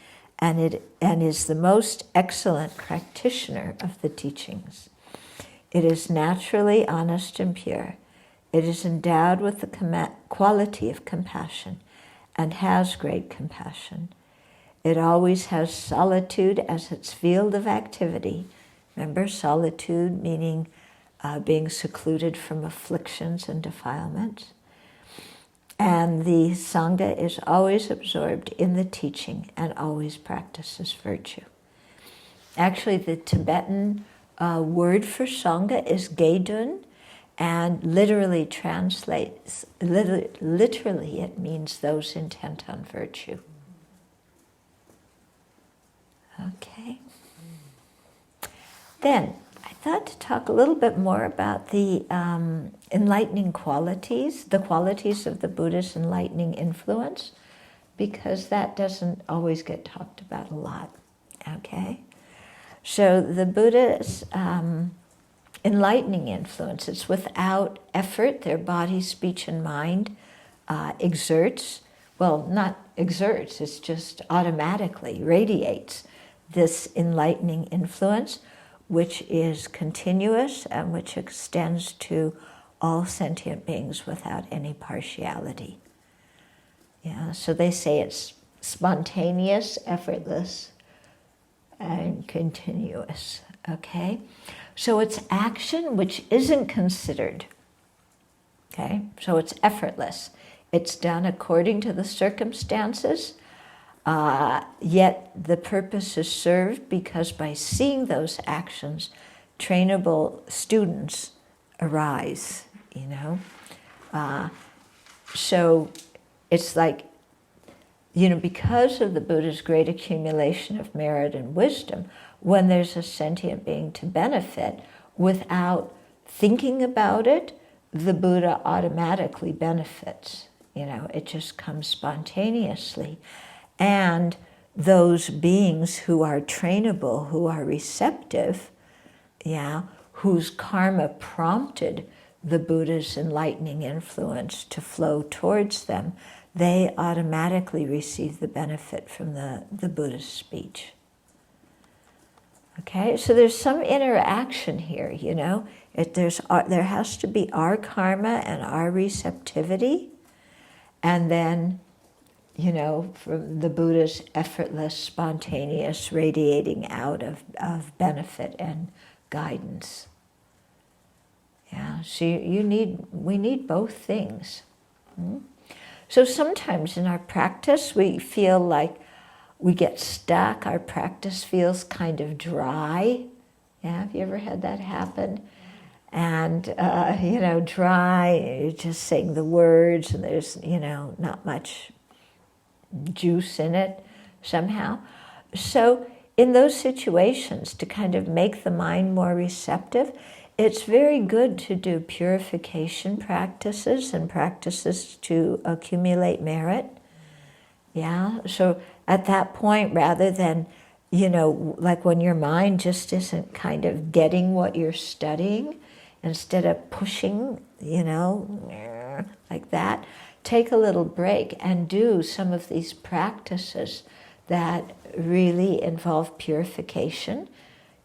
and is the most excellent practitioner of the teachings. It is naturally honest and pure. It is endowed with the quality of compassion and has great compassion. It always has solitude as its field of activity. Remember, solitude meaning being secluded from afflictions and defilements. And the Sangha is always absorbed in the teaching and always practices virtue. Actually, the Tibetan word for Sangha is Gedun, and literally translates, literally it means those intent on virtue. Okay. Then, I thought to talk a little bit more about the enlightening qualities, the qualities of the Buddha's enlightening influence, because that doesn't always get talked about a lot, okay? So the Buddha's enlightening influence, it's without effort, their body, speech, and mind exerts well, not exerts, it's just automatically radiates this enlightening influence, which is continuous and which extends to all sentient beings without any partiality. Yeah, so they say it's spontaneous, effortless, and continuous, okay? So it's action which isn't considered, okay? So it's effortless. It's done according to the circumstances, yet the purpose is served because by seeing those actions, trainable students arise, you know? So it's like, you know, because of the Buddha's great accumulation of merit and wisdom, when there's a sentient being to benefit, without thinking about it, the Buddha automatically benefits. You know, it just comes spontaneously. And those beings who are trainable, who are receptive, yeah, whose karma prompted the Buddha's enlightening influence to flow towards them, they automatically receive the benefit from the Buddha's speech. Okay, so there's some interaction here, you know. There has to be our karma and our receptivity, and then, you know, from the Buddha's effortless, spontaneous radiating out of benefit and guidance. Yeah, so we need both things. So sometimes in our practice we feel like we get stuck, our practice feels kind of dry. Yeah, have you ever had that happen? And, you know, dry, you're just saying the words and there's, you know, not much juice in it somehow. So in those situations, to kind of make the mind more receptive, it's very good to do purification practices and practices to accumulate merit. Yeah, so at that point, rather than, you know, like when your mind just isn't kind of getting what you're studying, instead of pushing, you know, like that, take a little break and do some of these practices that really involve purification,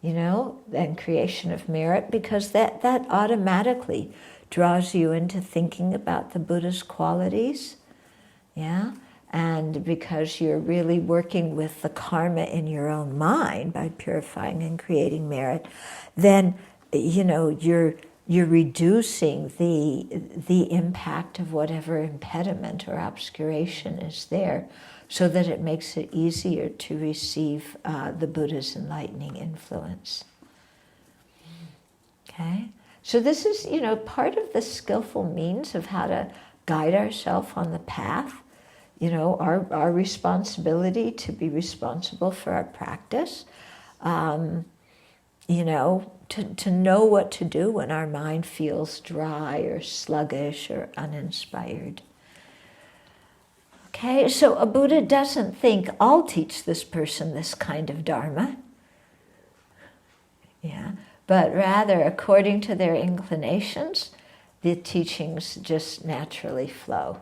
you know, and creation of merit, because that automatically draws you into thinking about the Buddha's qualities, yeah? And because you're really working with the karma in your own mind by purifying and creating merit, then, you know, you're reducing the impact of whatever impediment or obscuration is there, so that it makes it easier to receive the Buddha's enlightening influence. Okay? So this is, you know, part of the skillful means of how to guide ourselves on the path. You know, our responsibility to be responsible for our practice. You know, to know what to do when our mind feels dry or sluggish or uninspired. Okay, so a Buddha doesn't think, I'll teach this person this kind of Dharma. Yeah, but rather, according to their inclinations, the teachings just naturally flow.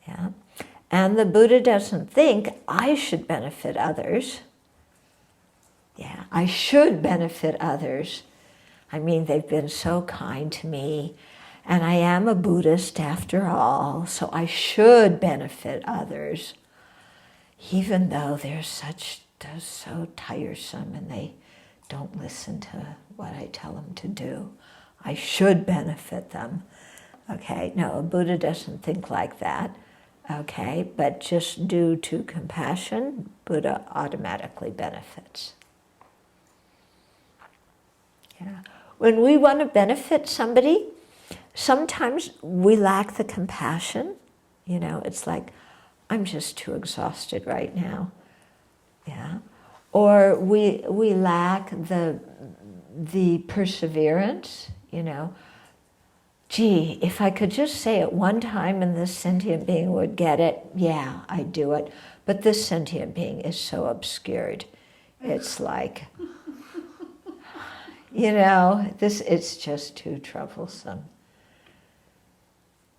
Yeah, and the Buddha doesn't think, I should benefit others. Yeah, I should benefit others. I mean, they've been so kind to me, and I am a Buddhist after all, so I should benefit others, even though they're so tiresome and they don't listen to what I tell them to do. I should benefit them. Okay, no, a Buddha doesn't think like that. Okay, but just due to compassion, Buddha automatically benefits. Yeah. When we want to benefit somebody, sometimes we lack the compassion. You know, it's like, I'm just too exhausted right now. Yeah. Or we lack the perseverance, you know. Gee, if I could just say it one time and this sentient being would get it, yeah, I'd do it. But this sentient being is so obscured. It's like, you know, it's just too troublesome.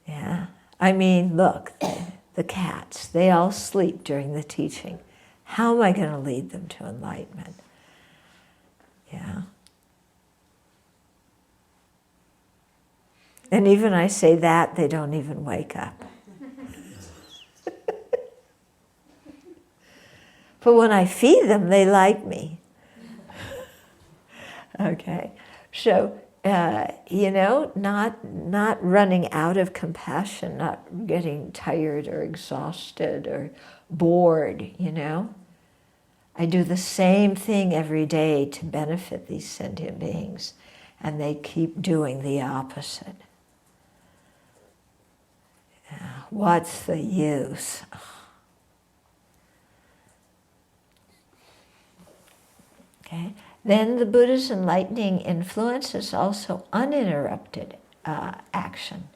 Yeah. I mean, look, the cats, they all sleep during the teaching. How am I going to lead them to enlightenment? Yeah. And even I say that, they don't even wake up. But when I feed them, they like me. Okay, so not running out of compassion, not getting tired or exhausted or bored. I do the same thing every day to benefit these sentient beings, and they keep doing the opposite. What's the use? Okay. Then the Buddha's enlightening influence is also uninterrupted action.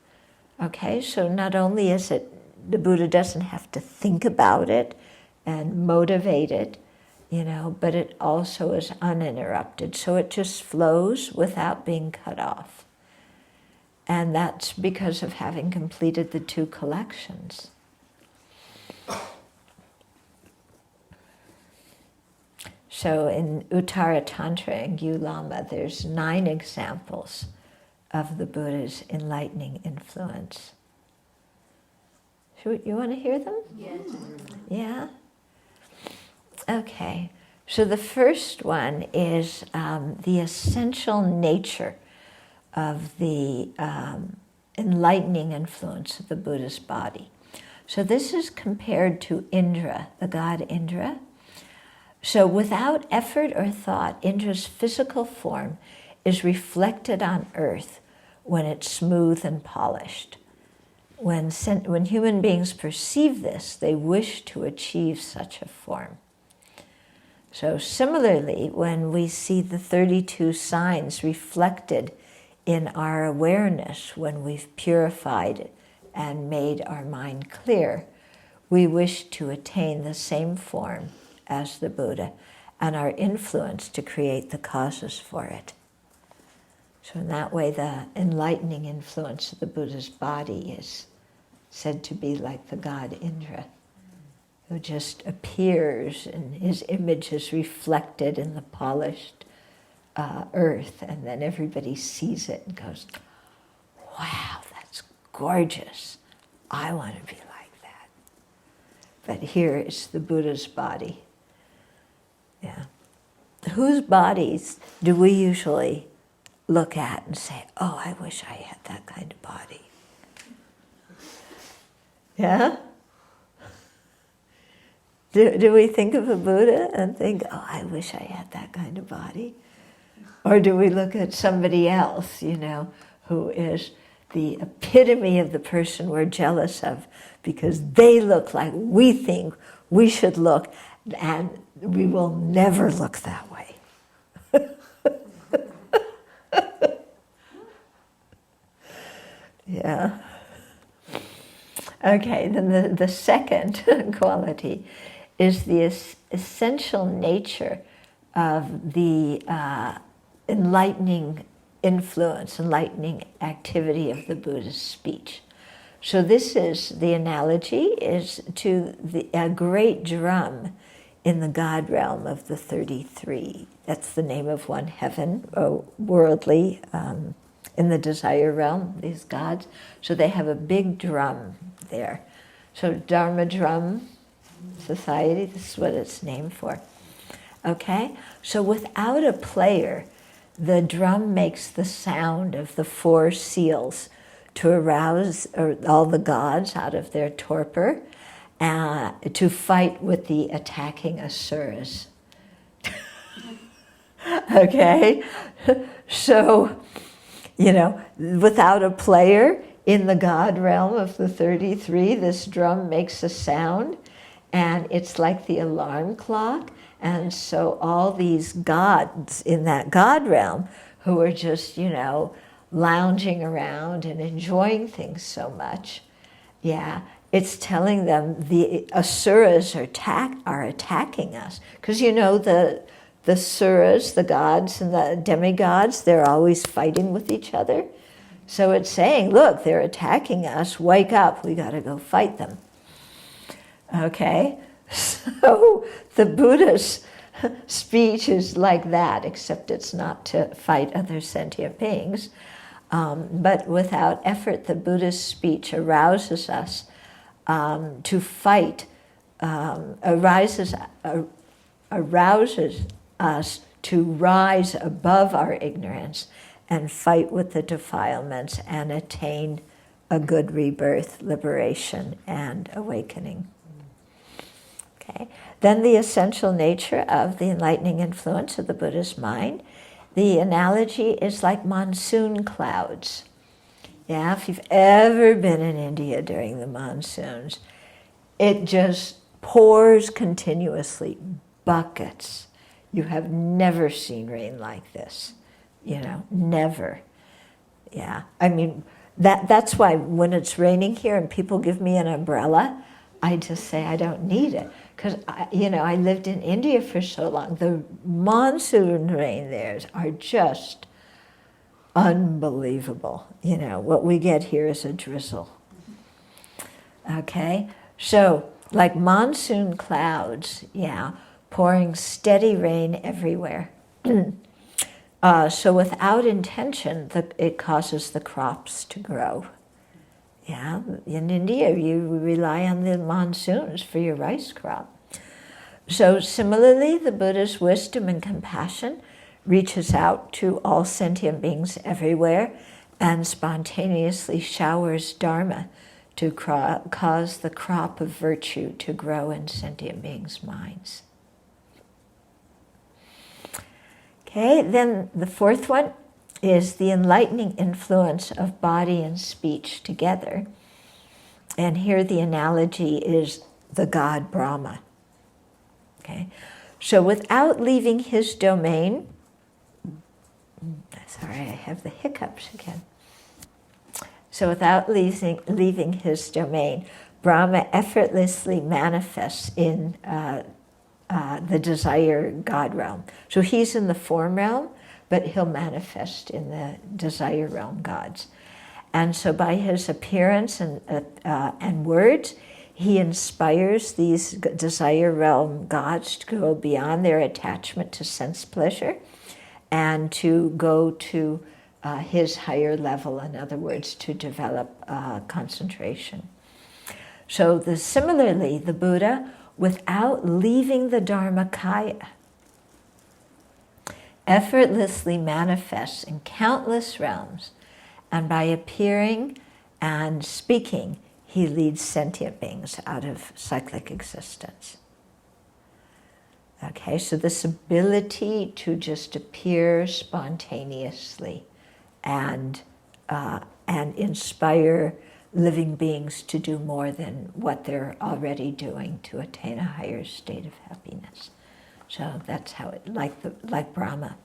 Okay, so not only is it, the Buddha doesn't have to think about it and motivate it, but it also is uninterrupted. So it just flows without being cut off. And that's because of having completed the 2 collections. So in Uttara Tantra and Gyu Lama, there's 9 examples of the Buddha's enlightening influence. You want to hear them? Yes. Yeah? Okay. So the first one is the essential nature of the enlightening influence of the Buddha's body. So this is compared to Indra, the god Indra. So without effort or thought, Indra's physical form is reflected on earth when it's smooth and polished. When human beings perceive this, they wish to achieve such a form. So similarly, when we see the 32 signs reflected in our awareness, when we've purified and made our mind clear, we wish to attain the same form as the Buddha and our influence to create the causes for it. So in that way, the enlightening influence of the Buddha's body is said to be like the god Indra, who just appears and his image is reflected in the polished earth, and then everybody sees it and goes, wow, that's gorgeous. I want to be like that. But here is the Buddha's body. Yeah. Whose bodies do we usually look at and say, oh, I wish I had that kind of body? Yeah? Do we think of a Buddha and think, oh, I wish I had that kind of body? Or do we look at somebody else, who is the epitome of the person we're jealous of because they look like we think we should look, and we will never look that way. Yeah. Okay, then the second quality is the essential nature of the enlightening influence, enlightening activity of the Buddha's speech. So this is, the analogy is to a great drum in the God realm of the 33. That's the name of one heaven, or worldly, in the desire realm, these gods. So they have a big drum there. So Dharma Drum Society, this is what it's named for. Okay? So without a player, the drum makes the sound of the 4 seals to arouse all the gods out of their torpor, to fight with the attacking asuras. Okay? So, without a player in the God realm of the 33, this drum makes a sound, and it's like the alarm clock. And so all these gods in that God realm who are just, lounging around and enjoying things so much, it's telling them the asuras are attacking us. Because the suras, the gods and the demigods, they're always fighting with each other So it's saying, look, they're attacking us, wake up, we got to go fight them. Okay? So the Buddha's speech is like that, except it's not to fight other sentient beings. But without effort, the Buddha's speech arouses us to fight, arouses us to rise above our ignorance and fight with the defilements and attain a good rebirth, liberation, and awakening. Okay. Then the essential nature of the enlightening influence of the Buddha's mind. The analogy is like monsoon clouds. Yeah, if you've ever been in India during the monsoons, it just pours continuously, buckets. You have never seen rain like this, never. Yeah, I mean, that's why when it's raining here and people give me an umbrella, I just say I don't need it. Because, I lived in India for so long. The monsoon rain there are just unbelievable. What we get here is a drizzle. Okay? So, like monsoon clouds, pouring steady rain everywhere. So without intention, it causes the crops to grow. Yeah, in India, you rely on the monsoons for your rice crop. So similarly, the Buddha's wisdom and compassion reaches out to all sentient beings everywhere and spontaneously showers Dharma to cause the crop of virtue to grow in sentient beings' minds. Okay, then the fourth one is the enlightening influence of body and speech together. And here the analogy is the god Brahma. Okay, so without leaving his domain, sorry, I have the hiccups again. So without leaving his domain, Brahma effortlessly manifests in the desire God realm. So he's in the form realm, but he'll manifest in the desire realm gods. And so by his appearance and words, he inspires these desire realm gods to go beyond their attachment to sense pleasure and to go to his higher level, in other words, to develop concentration. So similarly, the Buddha, without leaving the Dharmakaya, effortlessly manifests in countless realms, and by appearing and speaking, he leads sentient beings out of cyclic existence. Okay, so this ability to just appear spontaneously and inspire living beings to do more than what they're already doing to attain a higher state of happiness. So that's how it, like Brahma.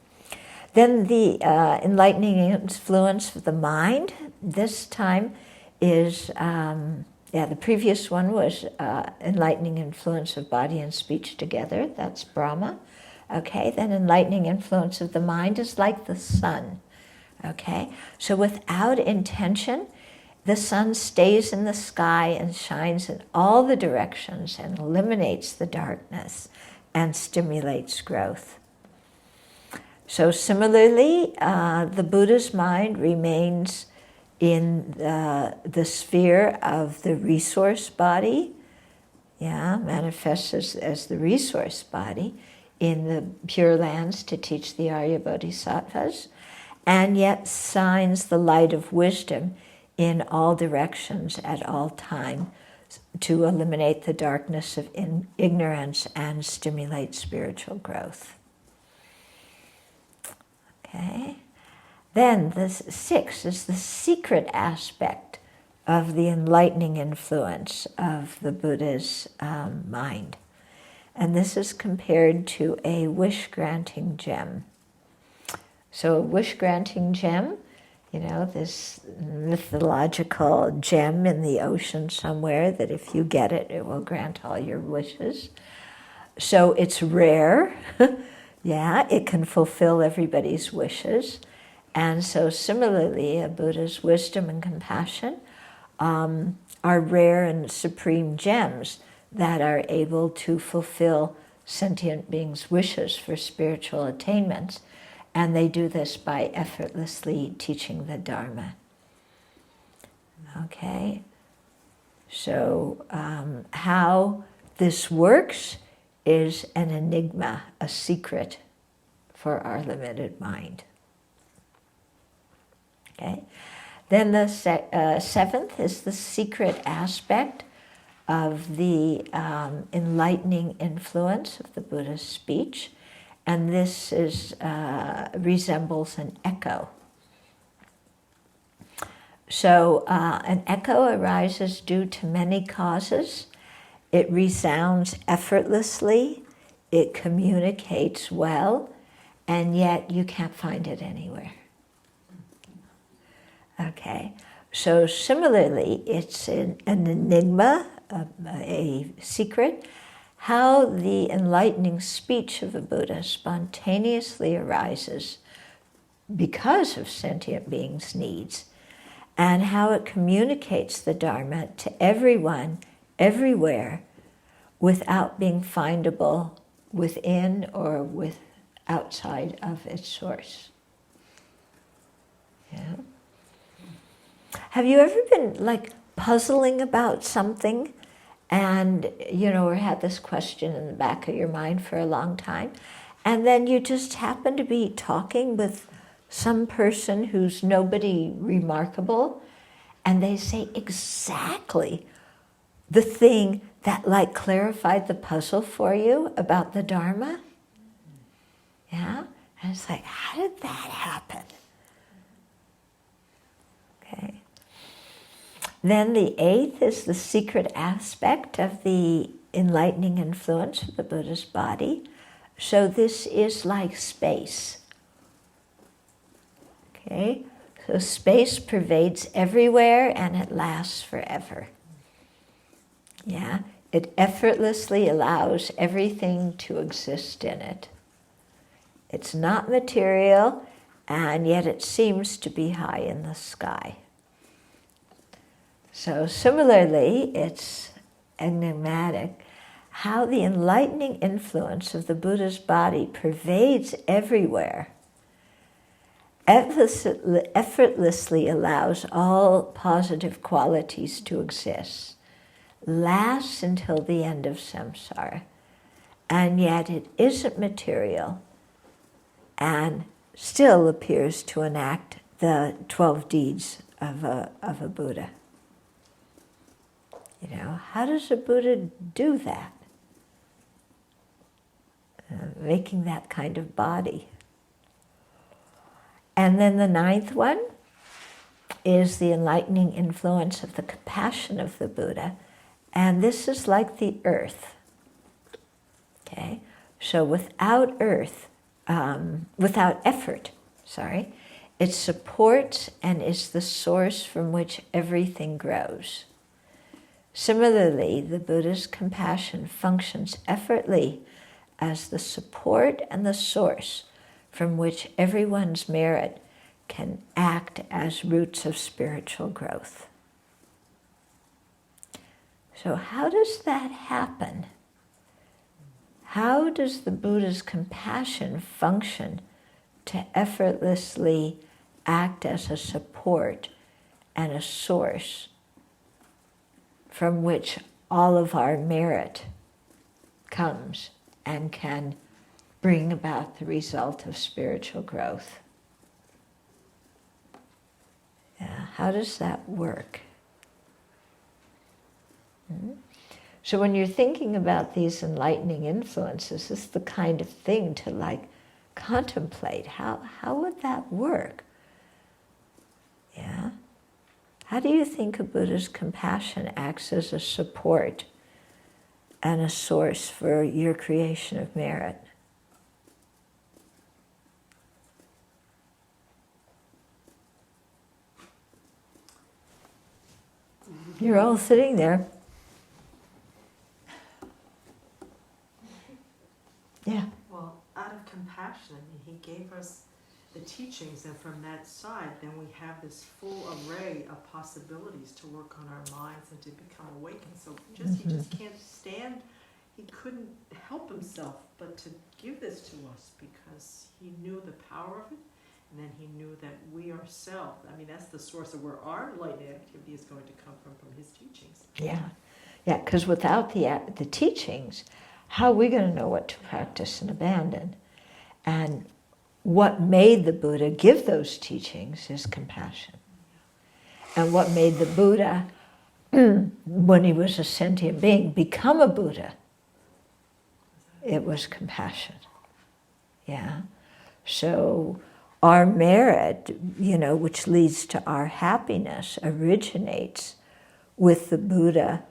Then the enlightening influence of the mind, this time is, the previous one was enlightening influence of body and speech together, that's Brahma. Okay, then enlightening influence of the mind is like the sun. Okay, so without intention, the sun stays in the sky and shines in all the directions and eliminates the darkness and stimulates growth. So similarly, the Buddha's mind remains in the sphere of the resource body, manifests as the resource body in the Pure Lands to teach the Arya Bodhisattvas, and yet shines the light of wisdom in all directions at all time to eliminate the darkness of ignorance and stimulate spiritual growth. Okay. Then the sixth is the secret aspect of the enlightening influence of the Buddha's mind. And this is compared to a wish-granting gem. So a wish-granting gem, this mythological gem in the ocean somewhere that if you get it, it will grant all your wishes. So it's rare. It can fulfill everybody's wishes. And so similarly, a Buddha's wisdom and compassion are rare and supreme gems that are able to fulfill sentient beings' wishes for spiritual attainments. And they do this by effortlessly teaching the Dharma. Okay? So how this works is an enigma, a secret for our limited mind. Okay? Then the seventh is the secret aspect of the enlightening influence of the Buddha's speech, and this is resembles an echo. So an echo arises due to many causes. It resounds effortlessly, it communicates well, and yet you can't find it anywhere. Okay, so similarly, it's an enigma, a secret, how the enlightening speech of the Buddha spontaneously arises because of sentient beings' needs, and how it communicates the Dharma to everyone, everywhere, without being findable within or outside of its source. Yeah. Have you ever been like puzzling about something and, or had this question in the back of your mind for a long time, and then you just happen to be talking with some person who's nobody remarkable, and they say exactly the thing that like clarified the puzzle for you about the Dharma? Yeah? And it's like, how did that happen? Okay. Then the eighth is the secret aspect of the enlightening influence of the Buddha's body. So this is like space. Okay? So space pervades everywhere and it lasts forever. Yeah? It effortlessly allows everything to exist in it. It's not material, and yet it seems to be high in the sky. So similarly, it's enigmatic how the enlightening influence of the Buddha's body pervades everywhere, effortlessly allows all positive qualities to exist, lasts until the end of samsara, and yet it isn't material and still appears to enact the 12 deeds of a Buddha. How does a Buddha do that? Making that kind of body. And then the ninth one is the enlightening influence of the compassion of the Buddha. And this is like the earth. Okay? So without effort, it supports and is the source from which everything grows. Similarly, the Buddha's compassion functions effortlessly as the support and the source from which everyone's merit can act as roots of spiritual growth. So how does that happen? How does the Buddha's compassion function to effortlessly act as a support and a source from which all of our merit comes and can bring about the result of spiritual growth? Yeah, how does that work? So when you're thinking about these enlightening influences, this is the kind of thing to contemplate. How would that work? Yeah? How do you think a Buddha's compassion acts as a support and a source for your creation of merit? You're all sitting there. Yeah. Well, out of compassion, he gave us the teachings, and from that side, then we have this full array of possibilities to work on our minds and to become awakened. So he just can't stand, he couldn't help himself but to give this to us because he knew the power of it, and then he knew that we ourselves, I mean, that's the source of where our enlightened activity is going to come from his teachings. Yeah, yeah, because without the teachings, how are we going to know what to practice and abandon? And what made the Buddha give those teachings is compassion. And what made the Buddha, when he was a sentient being, become a Buddha, it was compassion. Yeah. So our merit, which leads to our happiness, originates with the Buddha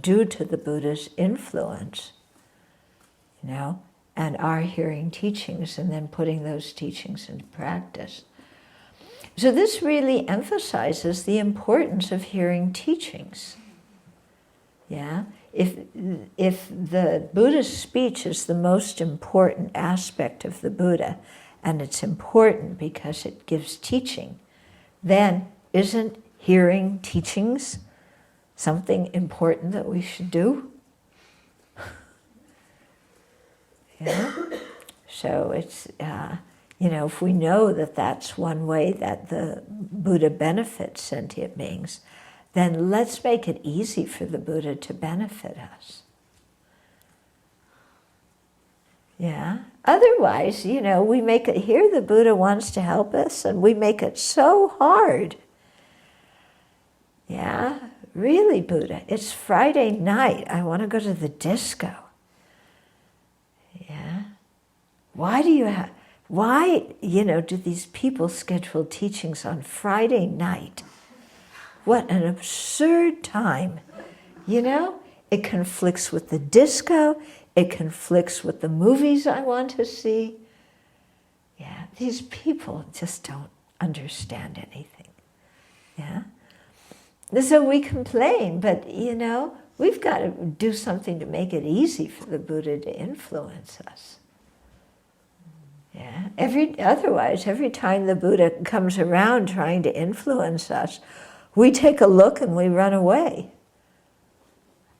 due to the Buddha's influence, and our hearing teachings and then putting those teachings into practice. So this really emphasizes the importance of hearing teachings. Yeah? If the Buddha's speech is the most important aspect of the Buddha, and it's important because it gives teaching, then isn't hearing teachings something important that we should do? Yeah. So it's, if we know that that's one way that the Buddha benefits sentient beings, then let's make it easy for the Buddha to benefit us. Yeah. Otherwise, we make it, here the Buddha wants to help us, and we make it so hard. Yeah. Really, Buddha, it's Friday night. I want to go to the disco. Yeah. Why do these people schedule teachings on Friday night? What an absurd time. It conflicts with the disco. It conflicts with the movies I want to see. Yeah, these people just don't understand anything. Yeah. So we complain, but we've got to do something to make it easy for the Buddha to influence us. Yeah. Otherwise, every time the Buddha comes around trying to influence us, we take a look and we run away.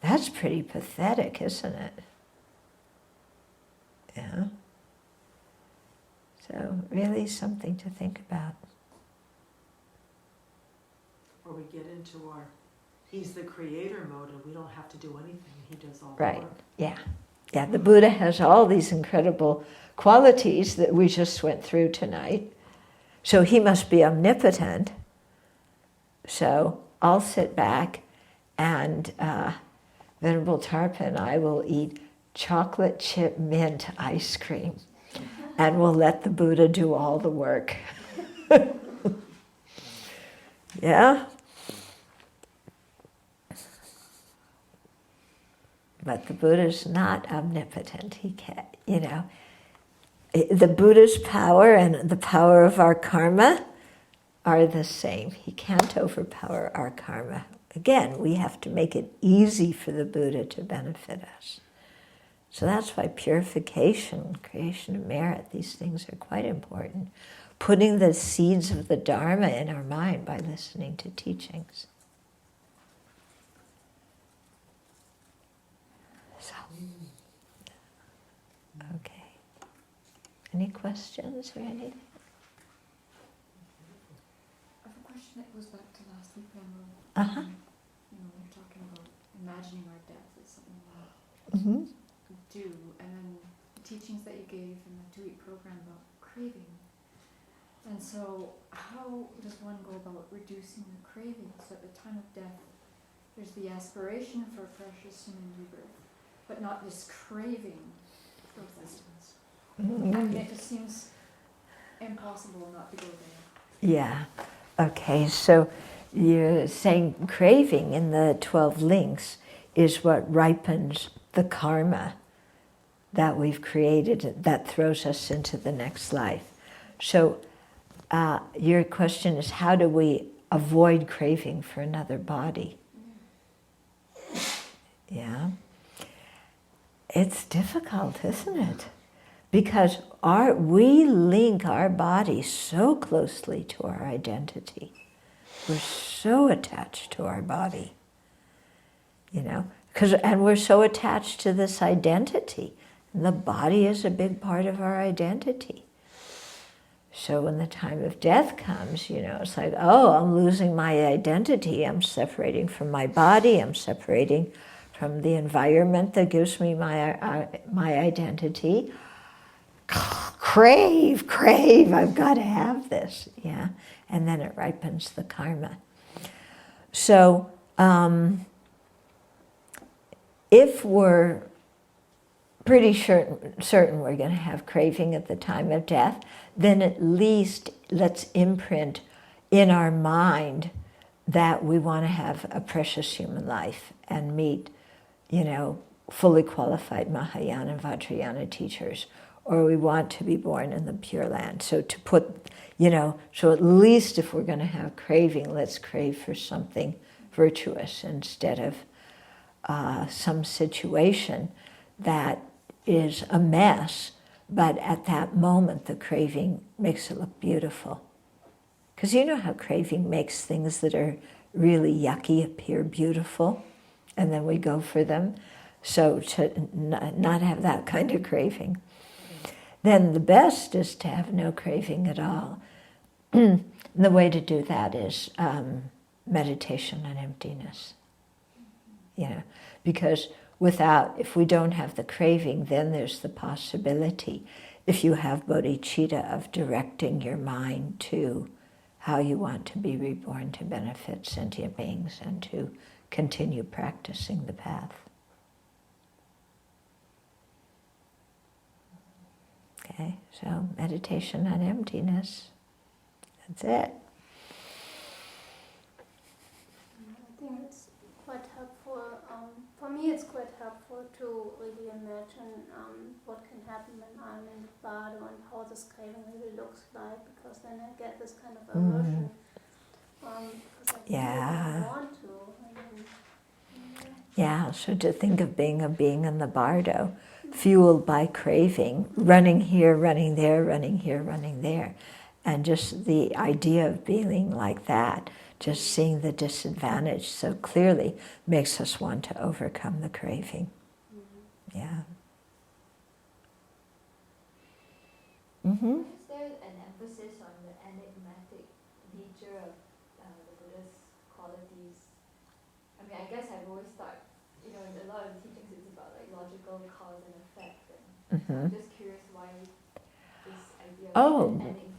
That's pretty pathetic, isn't it? Yeah. So really something to think about. Or we get into he's the creator mode and we don't have to do anything. He does all Right. the work. Yeah. Yeah, the Buddha has all these incredible qualities that we just went through tonight. So he must be omnipotent. So I'll sit back and Venerable Tarpa and I will eat chocolate chip mint ice cream. And we'll let the Buddha do all the work. Yeah? But the Buddha's not omnipotent. He can't, the Buddha's power and the power of our karma are the same. He can't overpower our karma. Again, we have to make it easy for the Buddha to benefit us. So that's why purification, creation of merit, these things are quite important. Putting the seeds of the Dharma in our mind by listening to teachings. So, okay. Any questions or anything? I have a question that goes back to last week when Uh-huh. we were talking about imagining our death as something Mm-hmm. we do, and then the teachings that you gave in the 2-week program about craving. And so how does one go about reducing the craving? So at the time of death, there's the aspiration for precious human rebirth, but not this craving for existence. And it just seems impossible not to go there. Yeah. Okay, so you're saying craving in the 12 links is what ripens the karma that we've created that throws us into the next life. So your question is, how do we avoid craving for another body? Yeah. It's difficult, isn't it? Because we link our body so closely to our identity. We're so attached to our body, you know, and we're so attached to this identity. And the body is a big part of our identity. So when the time of death comes, you know, it's like, oh, I'm losing my identity. I'm separating from my body. I'm separating from the environment that gives me my identity. Crave, I've got to have this, yeah. And then it ripens the karma. So if we're pretty certain we're going to have craving at the time of death, then at least let's imprint in our mind that we want to have a precious human life and meet, you know, fully qualified Mahayana and Vajrayana teachers, or we want to be born in the Pure Land. So to put, you know, so at least if we're going to have craving, let's crave for something virtuous instead of some situation that is a mess, but at that moment the craving makes it look beautiful. Because you know how craving makes things that are really yucky appear beautiful, and then we go for them. So to not have that kind of craving. Then the best is to have no craving at all. The way to do that is meditation on emptiness. You know, because if we don't have the craving, then there's the possibility, if you have bodhicitta, of directing your mind to how you want to be reborn to benefit sentient beings and to continue practicing the path. Okay, so meditation on emptiness, that's it. I think it's quite helpful. For me, it's quite helpful to really imagine what can happen when I'm in the bardo and how this craving really looks like, because then I get this kind of aversion. Because I really don't want to. Yeah, so to think of being a being in the bardo, fueled by craving, running here, running there, running here, running there. And just the idea of being like that, just seeing the disadvantage so clearly, makes us want to overcome the craving. Yeah. Mm-hmm. Is there an emphasis on the enigmatic nature of the Buddha's qualities? I mean, I guess I've always thought, you know, in a lot of the teachings it's about like logical cause and effect. And I'm just curious why this idea of enigmatic,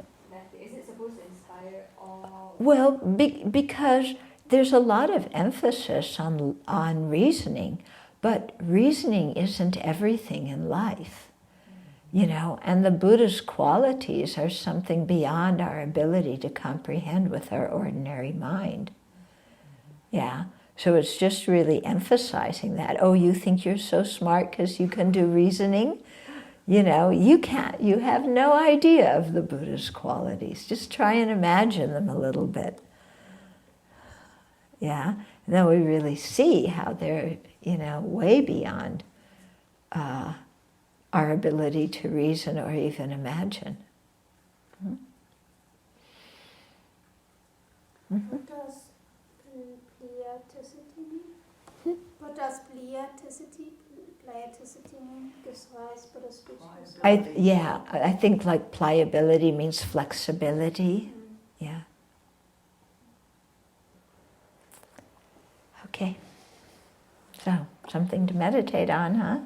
is it supposed to inspire all? Well, because there's a lot of emphasis on reasoning, but reasoning isn't everything in life. You know, and the Buddha's qualities are something beyond our ability to comprehend with our ordinary mind. Yeah, so it's just really emphasizing that. Oh, you think you're so smart because you can do reasoning? You know, you can't. You have no idea of the Buddha's qualities. Just try and imagine them a little bit. Yeah, and then we really see how they're, you know, way beyond our ability to reason or even imagine. What does pleiaticity mean? What does pleiaticity mean? Gives rise but a speech. I think like pliability means flexibility. Yeah. Okay. So, something to meditate on, huh?